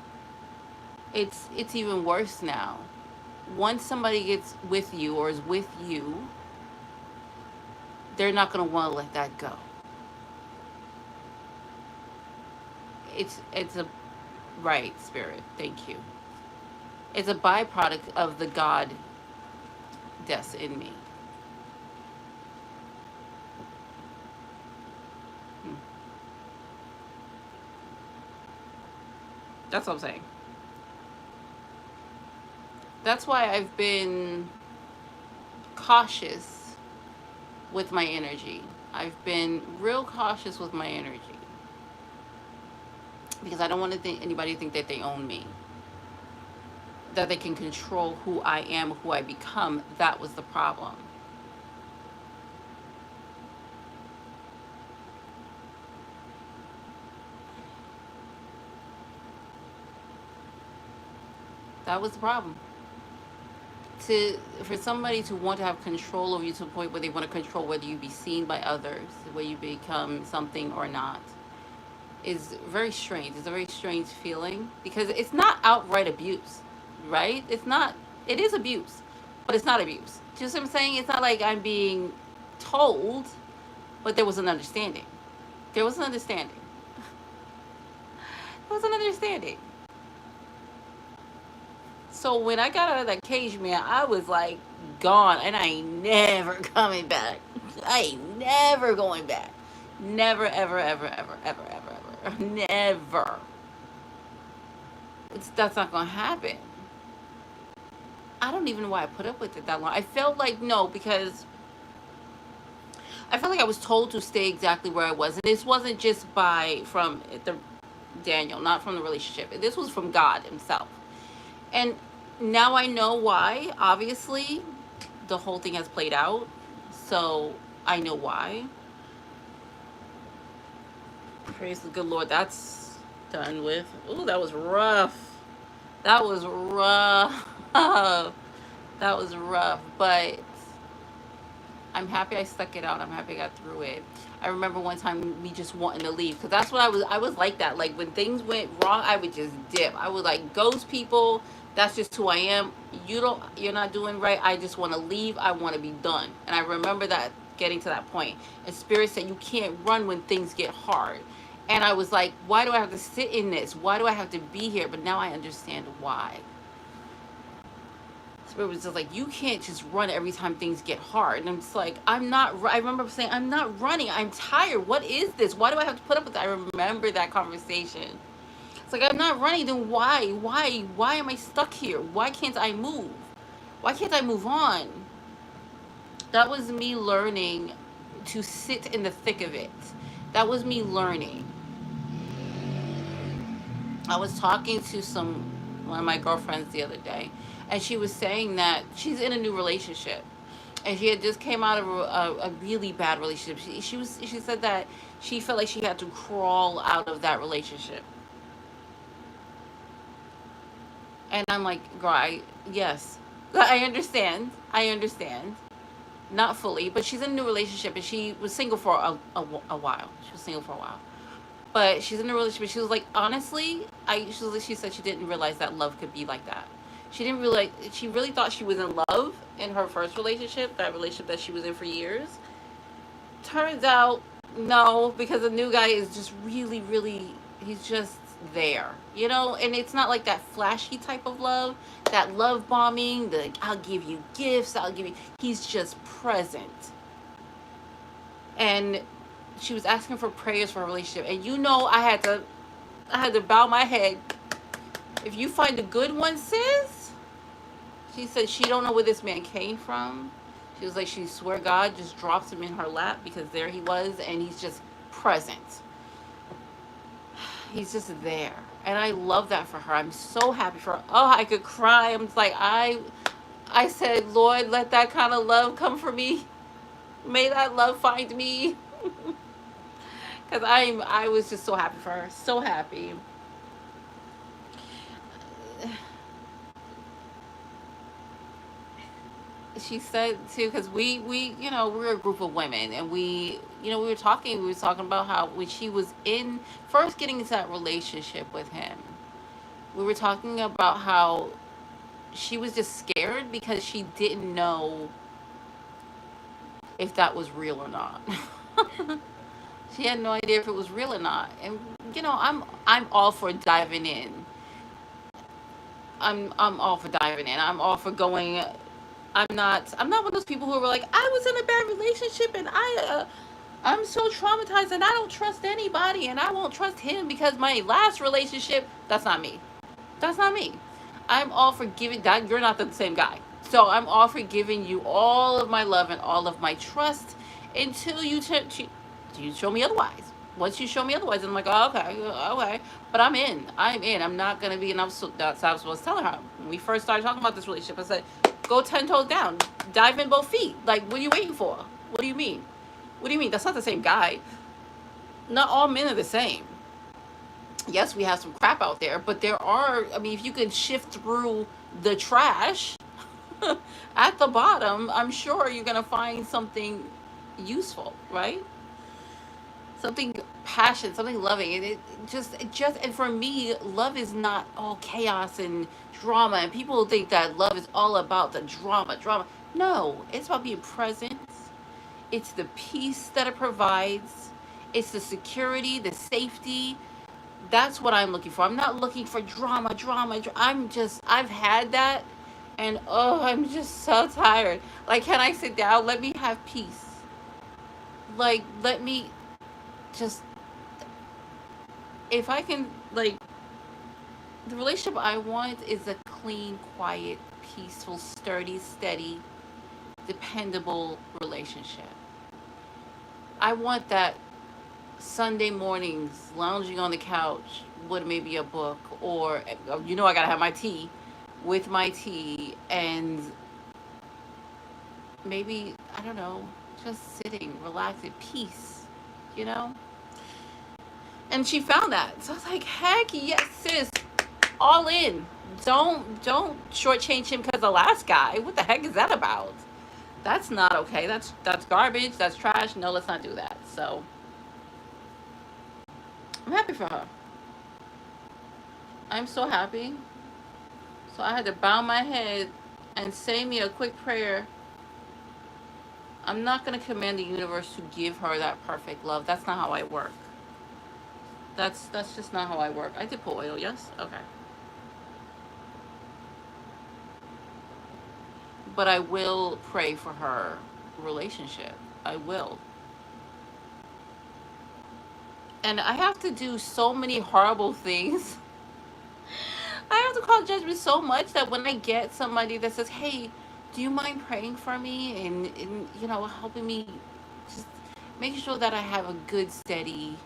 it's even worse now. Once somebody gets with you or is with you, they're not going to want to let that go. It's a right spirit. Thank you. It's a byproduct of the God death in me. Hmm. That's what I'm saying. That's why I've been cautious with my energy. I've been real cautious with my energy. because I don't want to think anybody think that they own me, that they can control who I am, who I become. That was the problem. That was the problem. For somebody to want to have control over you to the point where they want to control whether you be seen by others, whether you become something or not, is very strange. It's a very strange feeling because it's not outright abuse, right? It's not. It is abuse, but it's not abuse. Just what I'm saying. It's not like I'm being told, but there was an understanding. There was an understanding. There was an understanding. So when I got out of that cage, man, I was like gone, and I ain't never coming back. I ain't never going back. Never, ever, ever, ever, ever, ever, ever, never. That's not gonna happen. I don't even know why I put up with it that long. I felt like no, because I felt like I was told to stay exactly where I was, and this wasn't just from the Daniel, not from the relationship. This was from God Himself, and now I know why. Obviously, the whole thing has played out, so I know why. Praise the good Lord. That's done with. Ooh, that was rough. That was rough. That was rough, but I'm happy I stuck it out. I'm happy I got through it. I remember one time me just wanting to leave because that's what I was like that. Like when things went wrong, I would just dip. I would like ghost people. That's just who I am. You're not doing right. I just want to leave. I want to be done. And I remember that getting to that point. And Spirit said you can't run when things get hard. And I was like, why do I have to sit in this? Why do I have to be here? But now I understand why. Spirit was just like, you can't just run every time things get hard. And I'm just like, I remember saying, I'm not running. I'm tired. What is this? Why do I have to put up with that? I remember that conversation. It's like, I'm not running. Then why am I stuck here? Why can't I move? Why can't I move on? That was me learning to sit in the thick of it. That was me learning. I was talking to one of my girlfriends the other day, and she was saying that she's in a new relationship, and she had just came out of a really bad relationship. She said that she felt like she had to crawl out of that relationship, and I'm like, girl, yes, I understand. I understand, not fully, but she's in a new relationship, and she was single for a while. She was single for a while. But she's in a relationship. She was like, honestly, she said she didn't realize that love could be like that. She didn't realize, she really thought she was in love in her first relationship, that relationship that she was in for years. Turns out, no, because the new guy is just really, really, he's just there, you know? And it's not like that flashy type of love, that love bombing, I'll give you gifts, he's just present. And she was asking for prayers for her relationship, and you know I had to bow my head. If you find a good one, sis, she said she don't know where this man came from. She was like, she swear God just drops him in her lap because there he was, and he's just present. He's just there, and I love that for her. I'm so happy for her. Oh, I could cry. I'm just like, I said, Lord, let that kind of love come for me. May that love find me. Because I was just so happy for her. So happy. She said too, because we we're a group of women, and we were talking about how when she was first getting into that relationship with him, we were talking about how she was just scared because she didn't know if that was real or not. She had no idea if it was real or not. And I'm all for diving in. I'm all for diving in. I'm all for going. I'm not one of those people who are like, I was in a bad relationship and I'm so traumatized and I don't trust anybody and I won't trust him because my last relationship. That's not me. That's not me. I'm all for giving that. You're not the same guy. So I'm all for giving you all of my love and all of my trust until you show me otherwise. Once you show me otherwise, I'm like, oh, okay, okay. But I'm in. I'm in. I'm not gonna be. And that's I was telling her when we first started talking about this relationship. I said, go 10 toes down, dive in both feet. Like, what are you waiting for? What do you mean? What do you mean? That's not the same guy. Not all men are the same. Yes, we have some crap out there, but there are. I mean, if you can shift through the trash at the bottom, I'm sure you're gonna find something useful, right? Something passion, something loving. And and for me, love is not all chaos and drama. And people think that love is all about the drama. No, it's about being present. It's the peace that it provides. It's the security, the safety. That's what I'm looking for. I'm not looking for drama. I've had that, and oh, I'm just so tired. Like, can I sit down? Let me have peace. Like, let me just, if I can, like, the relationship I want is a clean, quiet, peaceful, sturdy, steady, dependable relationship. I want that Sunday mornings lounging on the couch with maybe a book, or I gotta have my tea, with my tea, and maybe, I don't know, just sitting, relaxed, at peace, you know? And she found that. So I was like, heck yes, sis, all in. Don't shortchange him because the last guy. What the heck is that about? That's not okay. That's garbage. That's trash. No, let's not do that. So I'm happy for her. I'm so happy. So I had to bow my head and say me a quick prayer. I'm not gonna command the universe to give her that perfect love. That's not how I work. That's just not how I work. I did put oil, yes? Okay. But I will pray for her relationship. I will. And I have to do so many horrible things. I have to call judgment so much that when I get somebody that says, hey, do you mind praying for me? And helping me, just making sure that I have a good, steady,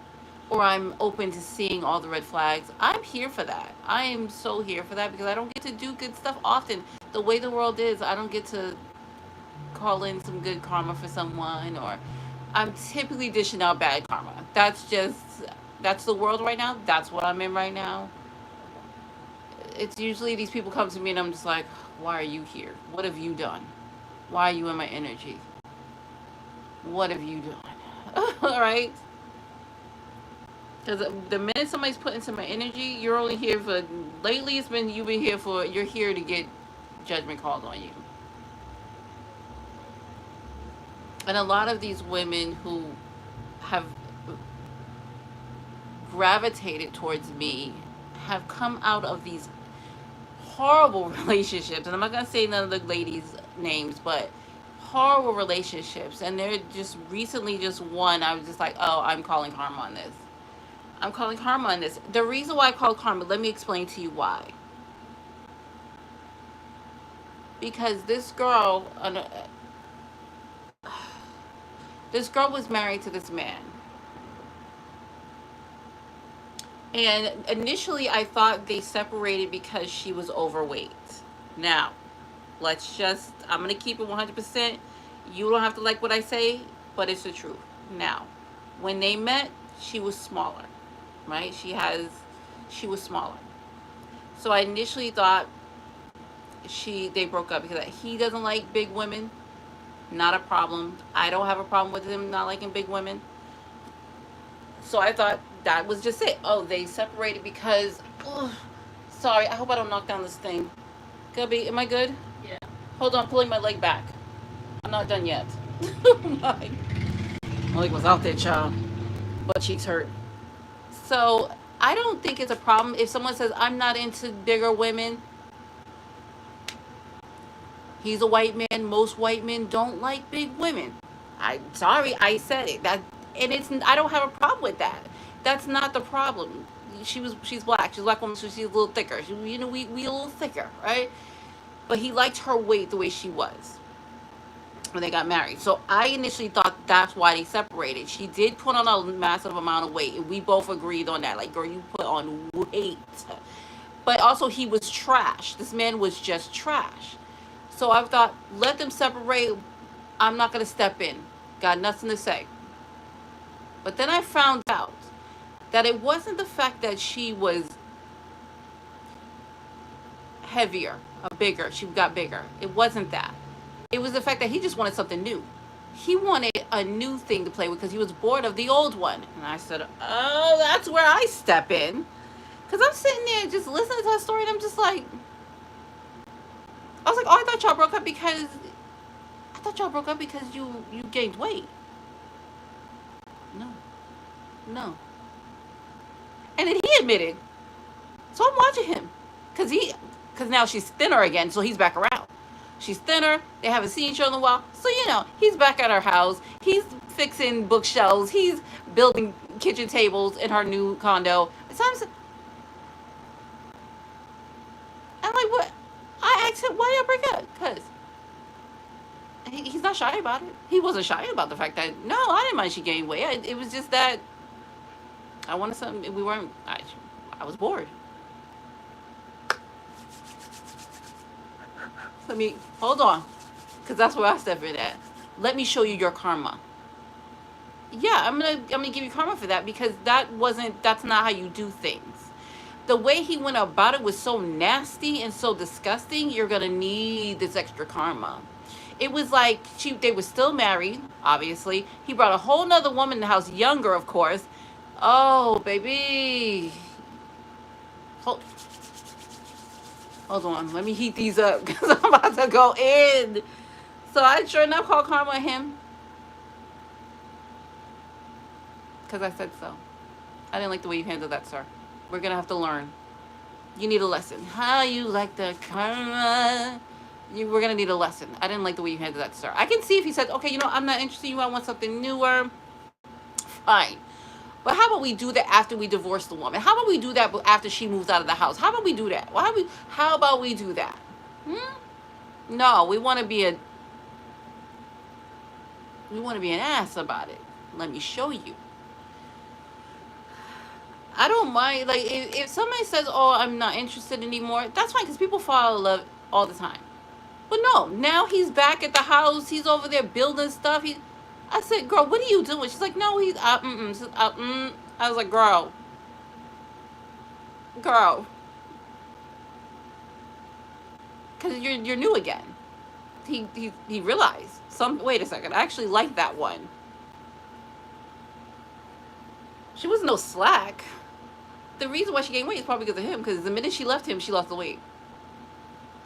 or I'm open to seeing all the red flags. I'm here for that. I am so here for that because I don't get to do good stuff often. The way the world is, I don't get to call in some good karma for someone, or I'm typically dishing out bad karma. That's the world right now. That's what I'm in right now. It's usually these people come to me and I'm just like, why are you here? What have you done? Why are you in my energy? What have you done? All right. Because the minute somebody's put into my energy, you're only here for, lately it's been, you're here to get judgment called on you. And a lot of these women who have gravitated towards me have come out of these horrible relationships. And I'm not going to say none of the ladies' names, but horrible relationships. And they're just recently just one. I was just like, oh, I'm calling karma on this. I'm calling karma on this. The reason why I call karma, let me explain to you why. Because this girl was married to this man. And initially I thought they separated because she was overweight. Now, I'm going to keep it 100%. You don't have to like what I say, but it's the truth. Now, when they met, she was smaller, right? She was smaller. So I initially thought they broke up because he doesn't like big women. Not a problem. I don't have a problem with him not liking big women. So I thought that was just it. Oh, they separated because, sorry, I hope I don't knock down this thing. Gubby, am I good? Yeah. Hold on, pulling my leg back. I'm not done yet. My leg was out there, child. Butt cheeks hurt. So I don't think it's a problem if someone says, I'm not into bigger women. He's a white man. Most white men don't like big women. I'm sorry, I said it. I don't have a problem with that. That's not the problem. She's black. She's a black woman, so she's a little thicker. We a little thicker, right? But he liked her weight the way she was when they got married. So I initially thought that's why they separated. She did put on a massive amount of weight, and we both agreed on that. Like, girl, you put on weight. But also, he was trash. This man was just trash. So I thought, let them separate. I'm not going to step in. Got nothing to say. But then I found out that it wasn't the fact that she was heavier or bigger. She got bigger. It wasn't that. It was the fact that he just wanted something new. He wanted a new thing to play with because he was bored of the old one. And I said, oh, that's where I step in. Because I'm sitting there just listening to her story, and I'm just like, I was like, oh, I thought y'all broke up because you gained weight. No. No. And then he admitted. So I'm watching him. Because now she's thinner again, so he's back around. She's thinner. They haven't seen each other in a while. So, he's back at her house. He's fixing bookshelves. He's building kitchen tables in her new condo. I'm like, what? I asked him, why y'all break up? Because he's not shy about it. He wasn't shy about the fact that, no, I didn't mind she gained weight. It was just that I wanted something. I was bored. Hold on. Because that's where I step in at. Let me show you your karma. Yeah, I'm gonna give you karma for that, because that's not how you do things. The way he went about it was so nasty and so disgusting. You're gonna need this extra karma. It was like they were still married, obviously. He brought a whole nother woman in the house, younger, of course. Oh, baby. Hold on, let me heat these up because I'm about to go in. So I sure enough called karma him. Because I said so. I didn't like the way you handled that, sir. We're going to have to learn. You need a lesson. How you like the karma? We're going to need a lesson. I didn't like the way you handled that, sir. I can see if he said, okay, I'm not interested in you. I want something newer. Fine. But how about we do that after we divorce the woman? How about we do that after she moves out of the house? How about we do that? How about we do that? No, we want to be an ass about it. Let me show you. I don't mind. Like, if somebody says, oh, I'm not interested anymore, that's fine, because people fall in love all the time. But no, now he's back at the house. He's over there building stuff. I said, girl, what are you doing? She's like, no, he's I was like, girl. Because you're new again. He realized, wait a second, I actually like that one. She wasn't no slack. The reason why she gained weight is probably because of him, because the minute she left him, she lost the weight.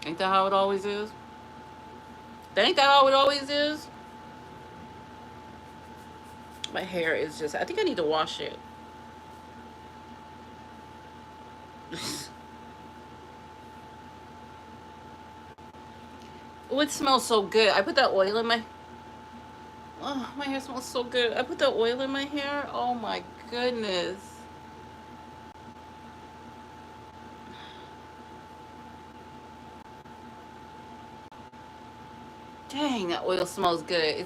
Ain't that how it always is? Ain't that how it always is? My hair is just, I think I need to wash it. Oh, it smells so good. I put that oil in my... Oh, my hair smells so good. I put that oil in my hair. Oh my goodness. Dang, that oil smells good.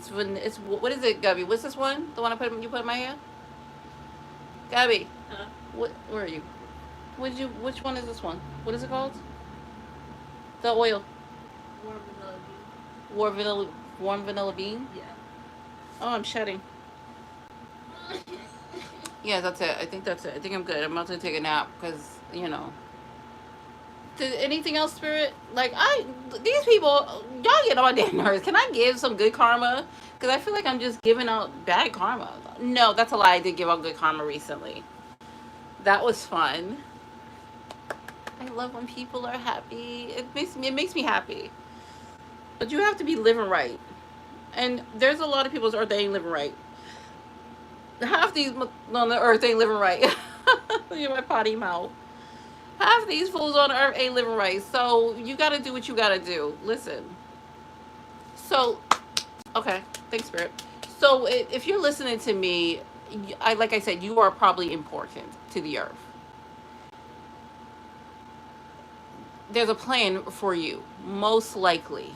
What is it, Gabby? What's this one? The one you put in my hair? Gabby. Huh? Where are you? Which one is this one? What is it called? The oil. Warm vanilla bean? Yeah. Oh, I'm shedding. Yeah, that's it. I think that's it. I think I'm good. I'm about to take a nap because, Anything else, Spirit? Like, these people, y'all get on their nerves. Can I give some good karma? Because I feel like I'm just giving out bad karma. No, that's a lie. I did give out good karma recently. That was fun. I love when people are happy. It makes me happy. But you have to be living right. And there's a lot of people on earth that ain't living right. Half these on the earth ain't living right. Look at my potty mouth. Half these fools on earth ain't living right. So you got to do what you got to do. Listen. So, okay. Thanks, Spirit. So if you're listening to me, like I said, you are probably important to the earth. There's a plan for you, most likely.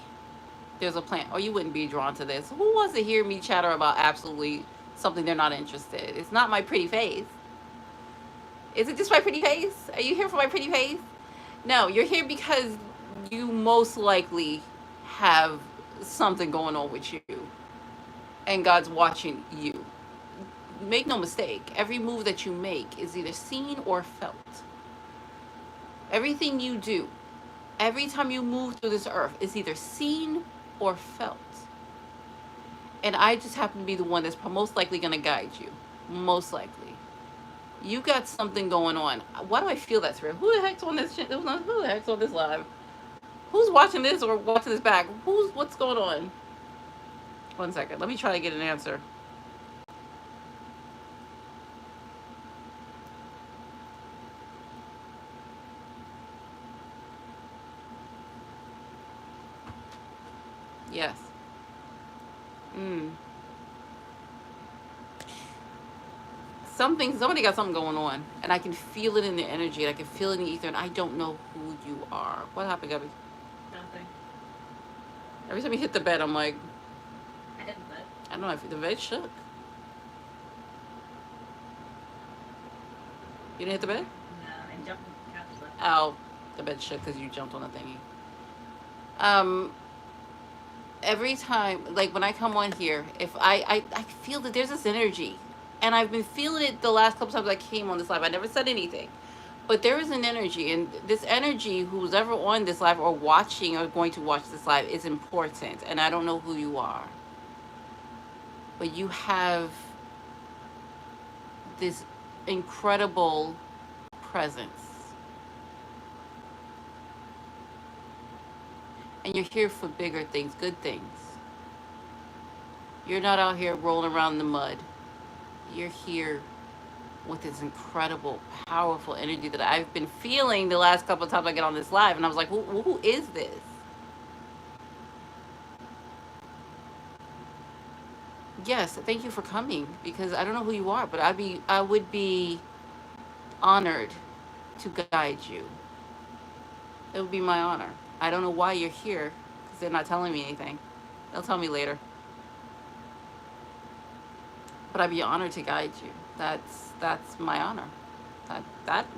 there's a plan, or you wouldn't be drawn to this. Who wants to hear me chatter about absolutely something they're not interested? It's not my pretty face. Is it just my pretty face? Are you here for my pretty face? No, you're here because you most likely have something going on with you, and God's watching you. Make no mistake, every move that you make is either seen or felt. Everything you do, every time you move through this earth, is either seen or felt. And I just happen to be the one that's most likely going to guide you. Most likely. You got something going on. Why do I feel that, Spirit? Who the heck's on this shit? Who the heck's on this live? Who's watching this or watching this back? What's going on? One second. Let me try to get an answer. Yes. Somebody got something going on, and I can feel it in the energy, and I can feel it in the ether, and I don't know who you are. What happened, Gabby? Nothing. Every time you hit the bed, I'm like, I hit the bed. I don't know if the bed shook. You didn't hit the bed? No, I jumped on the couch. Oh, the bed shook because you jumped on the thingy. Every time, like when I come on here, if I feel that there's this energy, and I've been feeling it the last couple times I came on this live. I never said anything, but there is an energy, and this energy, who's ever on this live or watching or going to watch this live, is important. And I don't know who you are, but you have this incredible presence, and you're here for bigger things, good things. You're not out here rolling around in the mud. You're here with this incredible, powerful energy that I've been feeling the last couple of times I get on this live, and I was like, who is this? Yes, thank you for coming, because I don't know who you are, but I would be honored to guide you. It would be my honor. I don't know why you're here, because they're not telling me anything. They'll tell me later. But I'd be honored to guide you. That's my honor.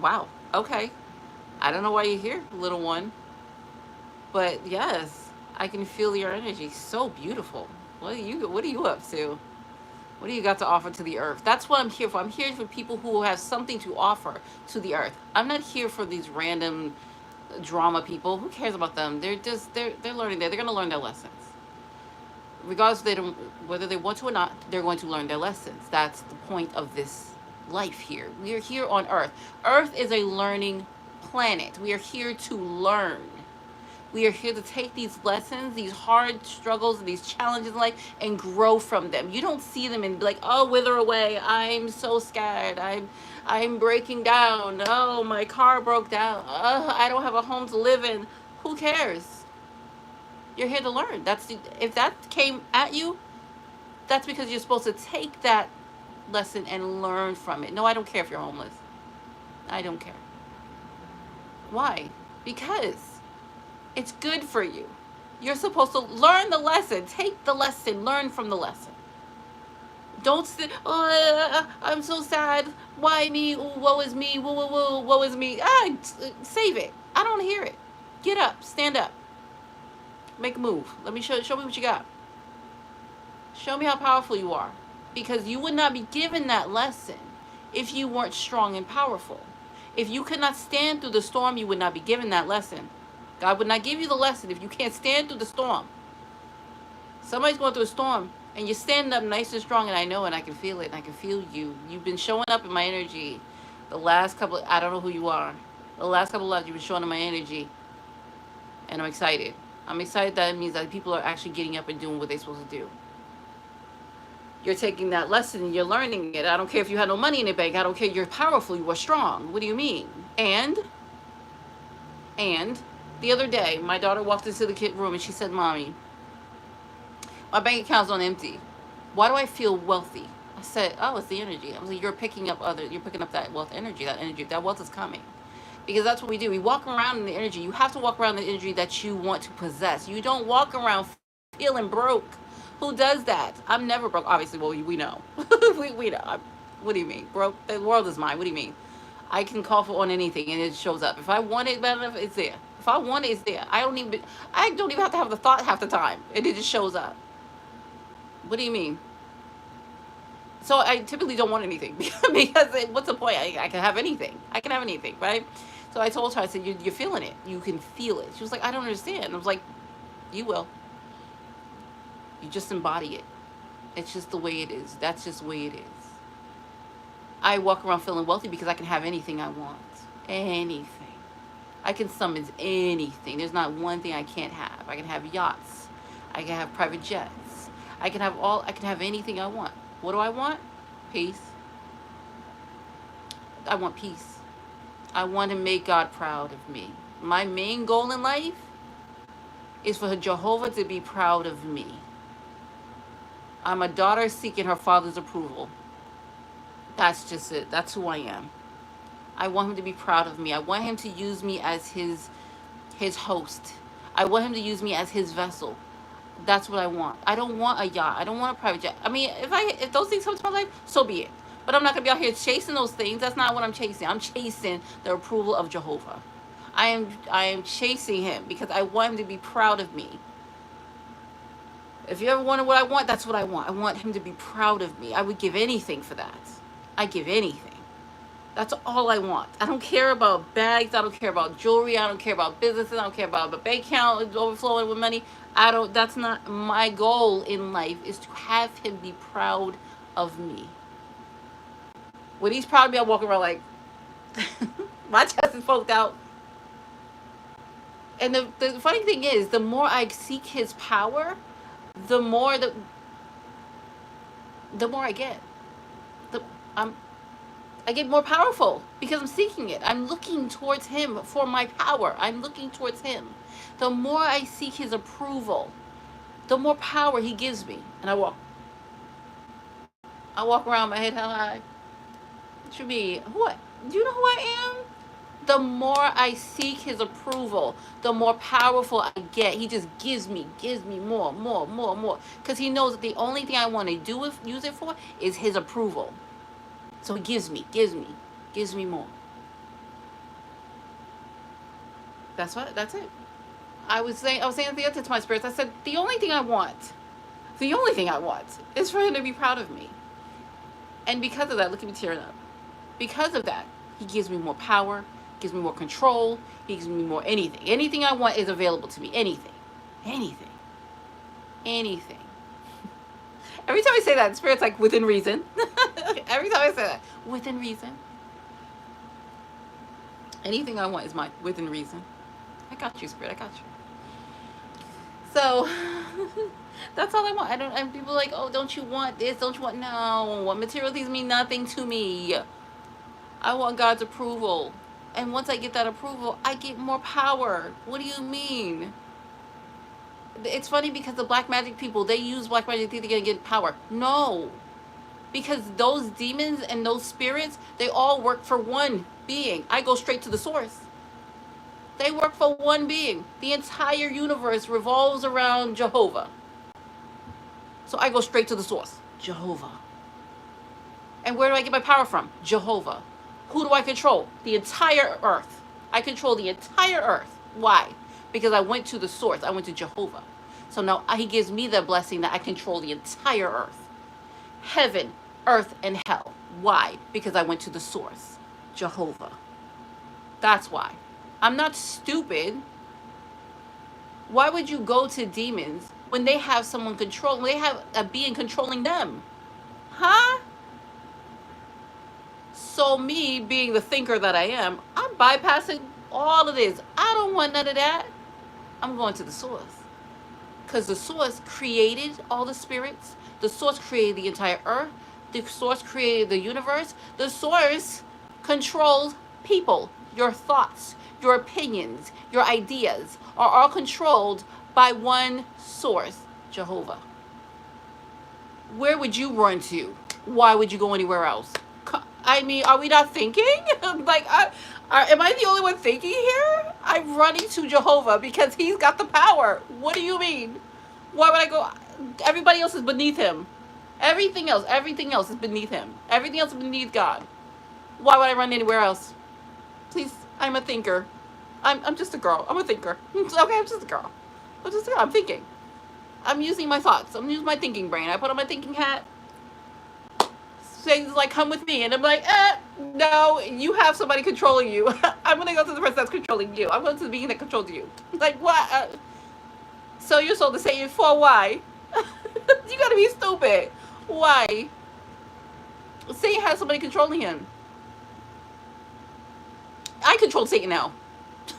Wow. Okay. I don't know why you're here, little one. But yes, I can feel your energy. So beautiful. What are you up to? What do you got to offer to the earth? That's what I'm here for. I'm here for people who have something to offer to the earth. I'm not here for these random drama people. Who cares about them? They're learning there. They're gonna learn their lessons. Regardless whether they want to or not, they're going to learn their lessons. That's the point of this life here. We are here on Earth. Earth is a learning planet. We are here to learn. We are here to take these lessons, these hard struggles, and these challenges in life, and grow from them. You don't see them and be like, oh, wither away. I'm so scared. I'm breaking down. Oh, my car broke down. I don't have a home to live in. Who cares? You're here to learn. If that came at you, that's because you're supposed to take that lesson and learn from it. No, I don't care if you're homeless. I don't care. Why? Because it's good for you. You're supposed to learn the lesson. Take the lesson. Learn from the lesson. Don't sit, oh, I'm so sad. Why me? Ooh, woe is me. Woo, woo, woo. Woe is me. Save it. I don't hear it. Get up. Stand up. Make a move. Let me show me what you got. Show me how powerful you are. Because you would not be given that lesson if you weren't strong and powerful. If you could not stand through the storm, you would not be given that lesson. God would not give you the lesson if you can't stand through the storm. Somebody's going through a storm, and you're standing up nice and strong, and I know, and I can feel it, and I can feel you. You've been showing up in my energy. I don't know who you are. The last couple of lives, you've been showing up in my energy. And I'm excited. I'm excited that it means that people are actually getting up and doing what they're supposed to do. You're taking that lesson and you're learning it. I don't care if you had no money in the bank. I don't care. You're powerful. You are strong. What do you mean? And the other day, my daughter walked into the kid room and she said, Mommy, my bank account's on empty. Why do I feel wealthy? I said, oh, it's the energy. I was like, you're picking up that wealth energy. That wealth is coming. Because that's what we do. We walk around in the energy. You have to walk around in the energy that you want to possess. You don't walk around feeling broke. Who does that? I'm never broke. Obviously, well, we know. we know. What do you mean? Broke? The world is mine. What do you mean? I can call for on anything and it shows up. If I want it bad enough, it's there. If I want it, it's there. I don't even have to have the thought half the time. And it just shows up. What do you mean? So I typically don't want anything because what's the point? I can have anything. I can have anything, right? So I told her, I said, you're feeling it. You can feel it. She was like, I don't understand. And I was like, you will. You just embody it. It's just the way it is. That's just the way it is. I walk around feeling wealthy because I can have anything I want. Anything. I can summon anything. There's not one thing I can't have. I can have yachts. I can have private jets. I can have anything I want. What do I want? Peace. I want peace. I want to make God proud of me. My main goal in life is for Jehovah to be proud of me. I'm a daughter seeking her father's approval. That's just it. That's who I am. I want him to be proud of me. I want him to use me as his host. I want him to use me as his vessel. That's what I want. I don't want a yacht. I don't want a private jet. I mean, if those things come to my life, so be it. But I'm not going to be out here chasing those things. That's not what I'm chasing. I'm chasing the approval of Jehovah. I am chasing him because I want him to be proud of me. If you ever wonder what I want, that's what I want. I want him to be proud of me. I would give anything for that. I give anything. That's all I want. I don't care about bags. I don't care about jewelry. I don't care about businesses. I don't care about a bank account overflowing with money. That's not my goal in life, is to have him be proud of me. When he's proud of me, I walk around like my chest is poked out. And the funny thing is, the more I seek his power, the more I get. I get more powerful because I'm seeking it. I'm looking towards him for my power. I'm looking towards him. The more I seek his approval, the more power he gives me. And I walk around my head held high. What you mean? What? Do you know who I am? The more I seek his approval, the more powerful I get. He just gives me more. Because he knows that the only thing I want to use it for is his approval. So he gives me more. That's it. I was saying the other to my spirits, I said, the only thing I want is for him to be proud of me. And because of that, look at me tearing up. Because of that, he gives me more power, gives me more control, he gives me more anything. Anything I want is available to me. Anything. Every time I say that, Spirit's like, within reason. Every time I say that, within reason. Anything I want is mine, within reason. I got you, Spirit, I got you. So, that's all I want. And people are like, oh, don't you want this? Don't you want, no. Material things mean nothing to me. I want God's approval. And once I get that approval, I get more power. What do you mean? It's funny because the black magic people, they use black magic, think they're going to get power. No. Because those demons and those spirits, they all work for one being. I go straight to the source. They work for one being. The entire universe revolves around Jehovah. So I go straight to the source. Jehovah. And where do I get my power from? Jehovah. Who do I control? The entire earth. I control the entire earth. Why? Because I went to the source. I went to Jehovah. So now he gives me the blessing that I control the entire earth. Heaven, earth, and hell. Why? Because I went to the source. Jehovah. That's why. I'm not stupid. Why would you go to demons when they have someone controlling, when they have a being controlling them? Huh? So me, being the thinker that I am, I'm bypassing all of this. I don't want none of that. I'm going to the source. Because the source created all the spirits. The source created the entire earth. The source created the universe. The source controls people. Your thoughts, your opinions, your ideas are all controlled by one source, Jehovah. Where would you run to? Why would you go anywhere else? I mean, are we not thinking? Like, am I the only one thinking here? I'm running to Jehovah because he's got the power. What do you mean? Why would I go? Everybody else is beneath him. Everything else is beneath him. Everything else is beneath God. Why would I run anywhere else? Please, I'm a thinker. I'm just a girl. I'm a thinker. Okay, I'm just a girl. I'm just a girl. I'm thinking. I'm using my thoughts. I'm using my thinking brain. I put on my thinking hat. Things like, come with me. And I'm like, no, you have somebody controlling you. I'm going to go to the person that's controlling you. I'm going to the being that controls you. Like, what? Sell your soul to Satan for why? You got to be stupid. Why? Satan has somebody controlling him. I control Satan now.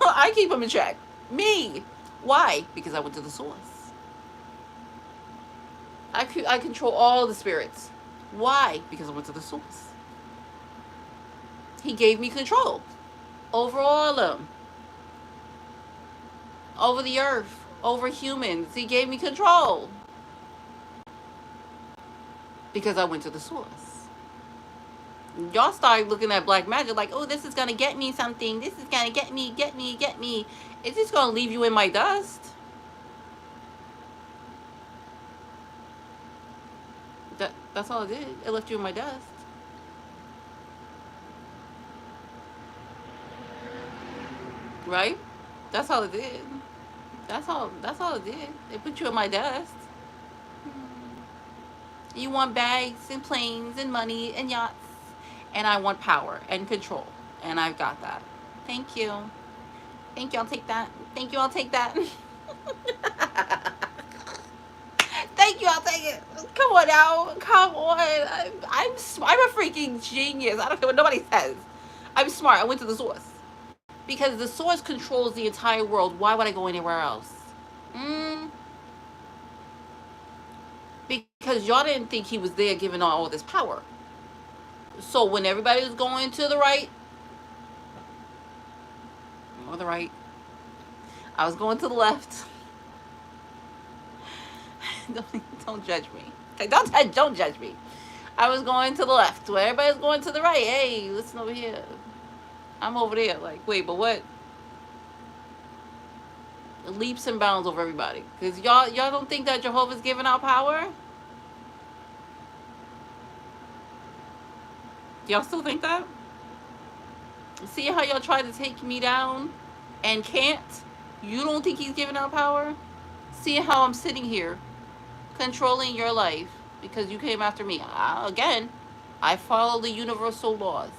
I keep him in check. Me. Why? Because I went to the source. I control all the spirits. Why? Because I went to the source. He gave me control over all of them. Over the earth. Over humans. He gave me control. Because I went to the source. Y'all started looking at black magic like, oh, this is going to get me something. This is going to get me. It's just going to leave you in my dust. That's all it did. It left you in my dust. Right? That's all it did. That's all it did. It put you in my dust. You want bags and planes and money and yachts. And I want power and control. And I've got that. Thank you. Thank you. I'll take that. Thank you. I'll take that. Thank you. I'll take it. Come on now. Come on. I'm a freaking genius. I don't care what nobody says. I'm smart. I went to the source. Because the source controls the entire world. Why would I go anywhere else? Because y'all didn't think he was there giving all this power. So when everybody was going to the right, or the right, I was going to the left. Don't judge me. Okay, don't judge me. I was going to the left. Where everybody's going to the right. Hey, listen over here. I'm over there. Like, wait, but what? Leaps and bounds over everybody. Because y'all don't think that Jehovah's giving out power? Y'all still think that? See how y'all tried to take me down and can't? You don't think he's giving out power? See how I'm sitting here controlling your life because you came after me. Again, I follow the universal laws.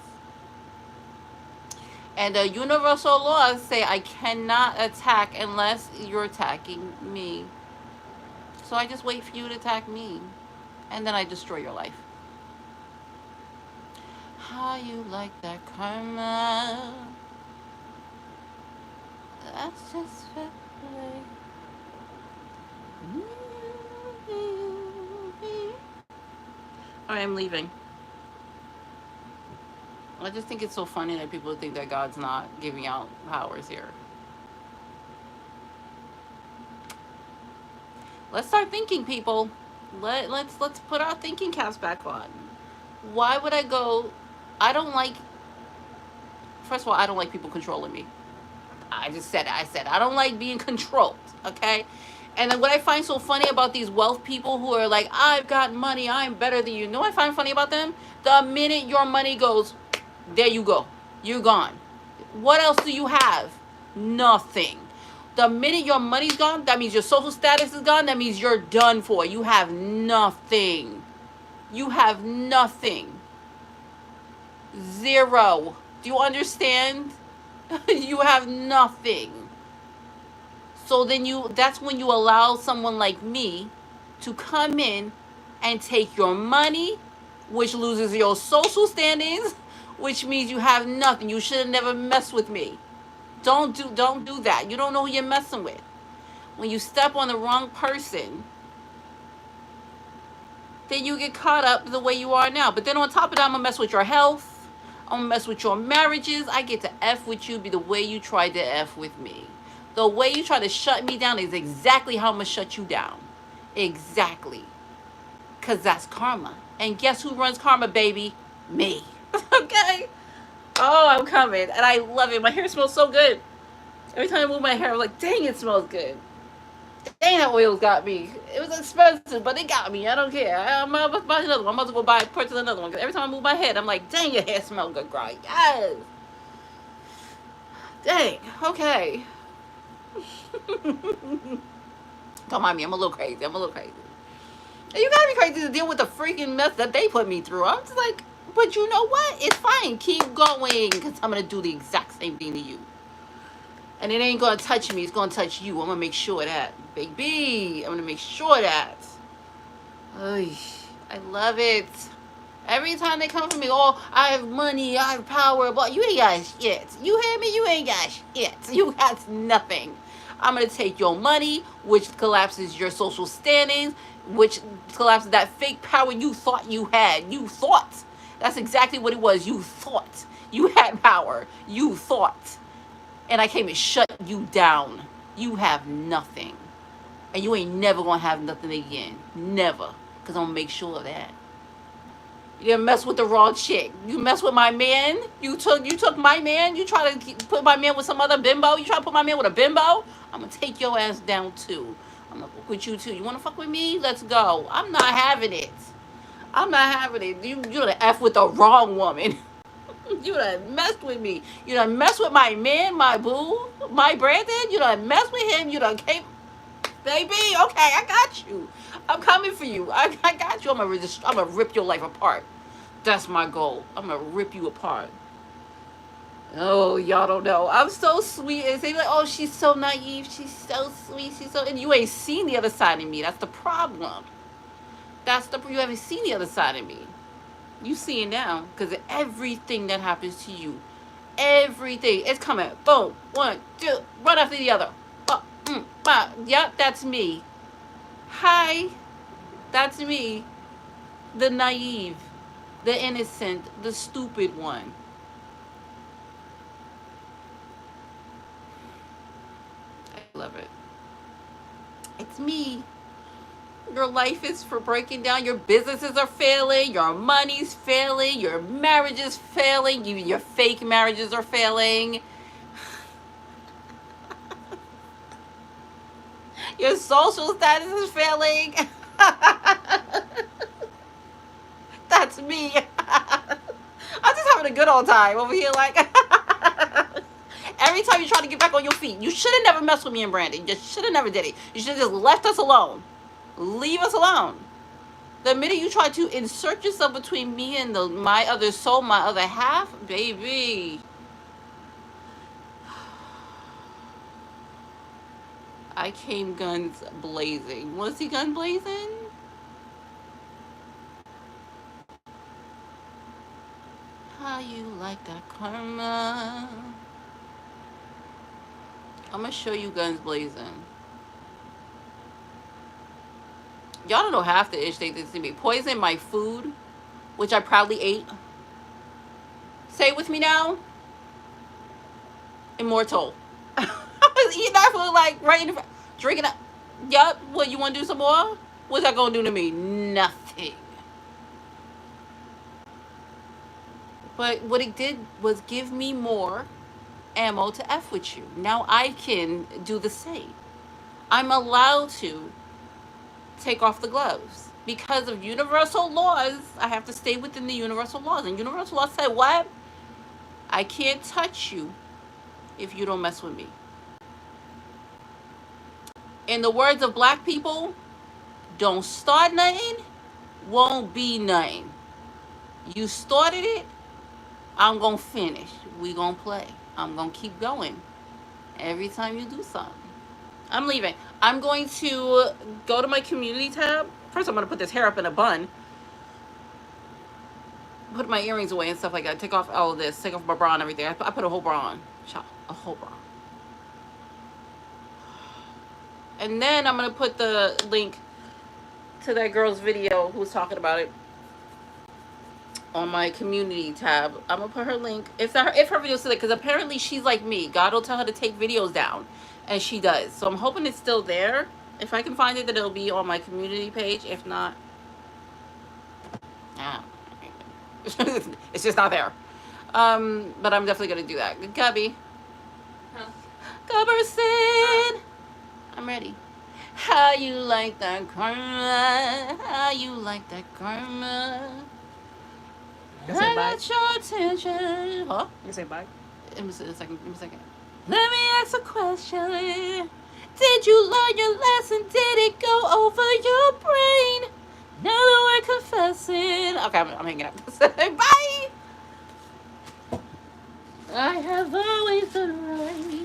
And the universal laws say I cannot attack unless you're attacking me. So I just wait for you to attack me. And then I destroy your life. How you like that karma? That's just fair play. Alright, I'm leaving. I just think it's so funny that people think that God's not giving out powers here. Let's start thinking, people. Let's put our thinking caps back on. Why would I go? I don't like. First of all, I don't like people controlling me. I just said it. I said I don't like being controlled. Okay. And then what I find so funny about these wealth people who are like, I've got money, I'm better than you. You know what I find funny about them? The minute your money goes, there you go. You're gone. What else do you have? Nothing. The minute your money's gone, that means your social status is gone. That means you're done for. You have nothing. You have nothing. Zero. Do you understand? You have nothing. So then that's when you allow someone like me to come in and take your money, which loses your social standings, which means you have nothing. You should have never messed with me. Don't do that. You don't know who you're messing with. When you step on the wrong person, then you get caught up the way you are now. But then on top of that, I'm going to mess with your health. I'm going to mess with your marriages. I get to F with you be the way you tried to F with me. The way you try to shut me down is exactly how I'm going to shut you down. Exactly. Because that's karma. And guess who runs karma, baby? Me. Okay? Oh, I'm coming. And I love it. My hair smells so good. Every time I move my hair, I'm like, dang, it smells good. Dang, that oils got me. It was expensive, but it got me. I don't care. I'm about to buy another one. I'm about to go purchase another one. Because every time I move my head, I'm like, dang, your hair smells good, girl. Yes. Dang. Okay. Don't mind me. I'm a little crazy. And you gotta be crazy to deal with the freaking mess that they put me through. I'm just like, but you know what? It's fine. Keep going. Because I'm going to do the exact same thing to you. And it ain't going to touch me. It's going to touch you. I'm going to make sure of that. Baby. I'm going to make sure of that. Oy, I love it. Every time they come for me, oh, I have money, I have power, but you ain't got shit. You hear me? You ain't got shit. You got nothing. I'm going to take your money, which collapses your social standings, which collapses that fake power you thought you had. You thought. That's exactly what it was. You thought. You had power. You thought. And I came and shut you down. You have nothing. And you ain't never going to have nothing again. Never. Because I'm going to make sure of that. You didn't mess with the wrong chick. You mess with my man. You took my man. You try to put my man with some other bimbo. You try to put my man with a bimbo. I'm going to take your ass down too. I'm going to fuck with you too. You want to fuck with me? Let's go. I'm not having it. I'm not having it. You done F with the wrong woman. You done messed with me. You done messed with my man, my boo, my Brandon. You done messed with him. You done came. Baby, okay, I got you. I'm coming for you. I got you. I'm gonna rip your life apart. That's my goal. I'm gonna rip you apart. Oh, y'all don't know. I'm so sweet. And they like, oh, she's so naive. She's so sweet. She's so, and you ain't seen the other side of me. That's the problem. You haven't seen the other side of me. You see it now because of everything that happens to you. Everything. It's coming. Boom. 1, 2. Run after the other. Yep, that's me. Hi. That's me. The naive. The innocent. The stupid one. I love it. It's me. Your life is for breaking down. Your businesses are failing. Your money's failing. Your marriage is failing. Your fake marriages are failing. Your social status is failing. That's me. I'm just having a good old time over here. Like, every time you try to get back on your feet, you should have never messed with me and Brandon. You should have never did it. You should have just left us alone. Leave us alone. The minute you try to insert yourself between me and my other soul, my other half, baby. I came guns blazing. Want to see gun blazing? How you like that karma? I'm going to show you guns blazing. Y'all don't know half the ish they did to me. Poison my food, which I proudly ate. Say it with me now. Immortal. I was eating that food like right in the drinking it. Yup. What, you want to do some more? What's that going to do to me? Nothing. But what it did was give me more ammo to F with you. Now I can do the same. I'm allowed to take off the gloves. Because of universal laws, I have to stay within the universal laws. And universal laws say what? I can't touch you if you don't mess with me. In the words of black people, don't start nothing, won't be nothing. You started it, I'm going to finish. We going to play. I'm going to keep going. Every time you do something. I'm leaving. I'm going to go to my community tab. First, I'm going to put this hair up in a bun. Put my earrings away and stuff like that. Take off all of this. Take off my bra and everything. I put a whole bra on. A whole bra. And then I'm going to put the link to that girl's video who was talking about it on my community tab. I'm going to put her link. If her video's still there, because apparently she's like me. God will tell her to take videos down. And she does. So I'm hoping it's still there. If I can find it, then it'll be on my community page. If not, it's just not there. But I'm definitely going to do that. Gubby. Huh? Gubberson. I'm ready. How you like that karma? How you like that karma? You say I bye. got your attention. Huh? You say bye. Give me a second. Give me a second. Let me ask a question. Did you learn your lesson? Did it go over your brain? Now that we're confessing. Okay, I'm hanging up. Bye. I have always done right.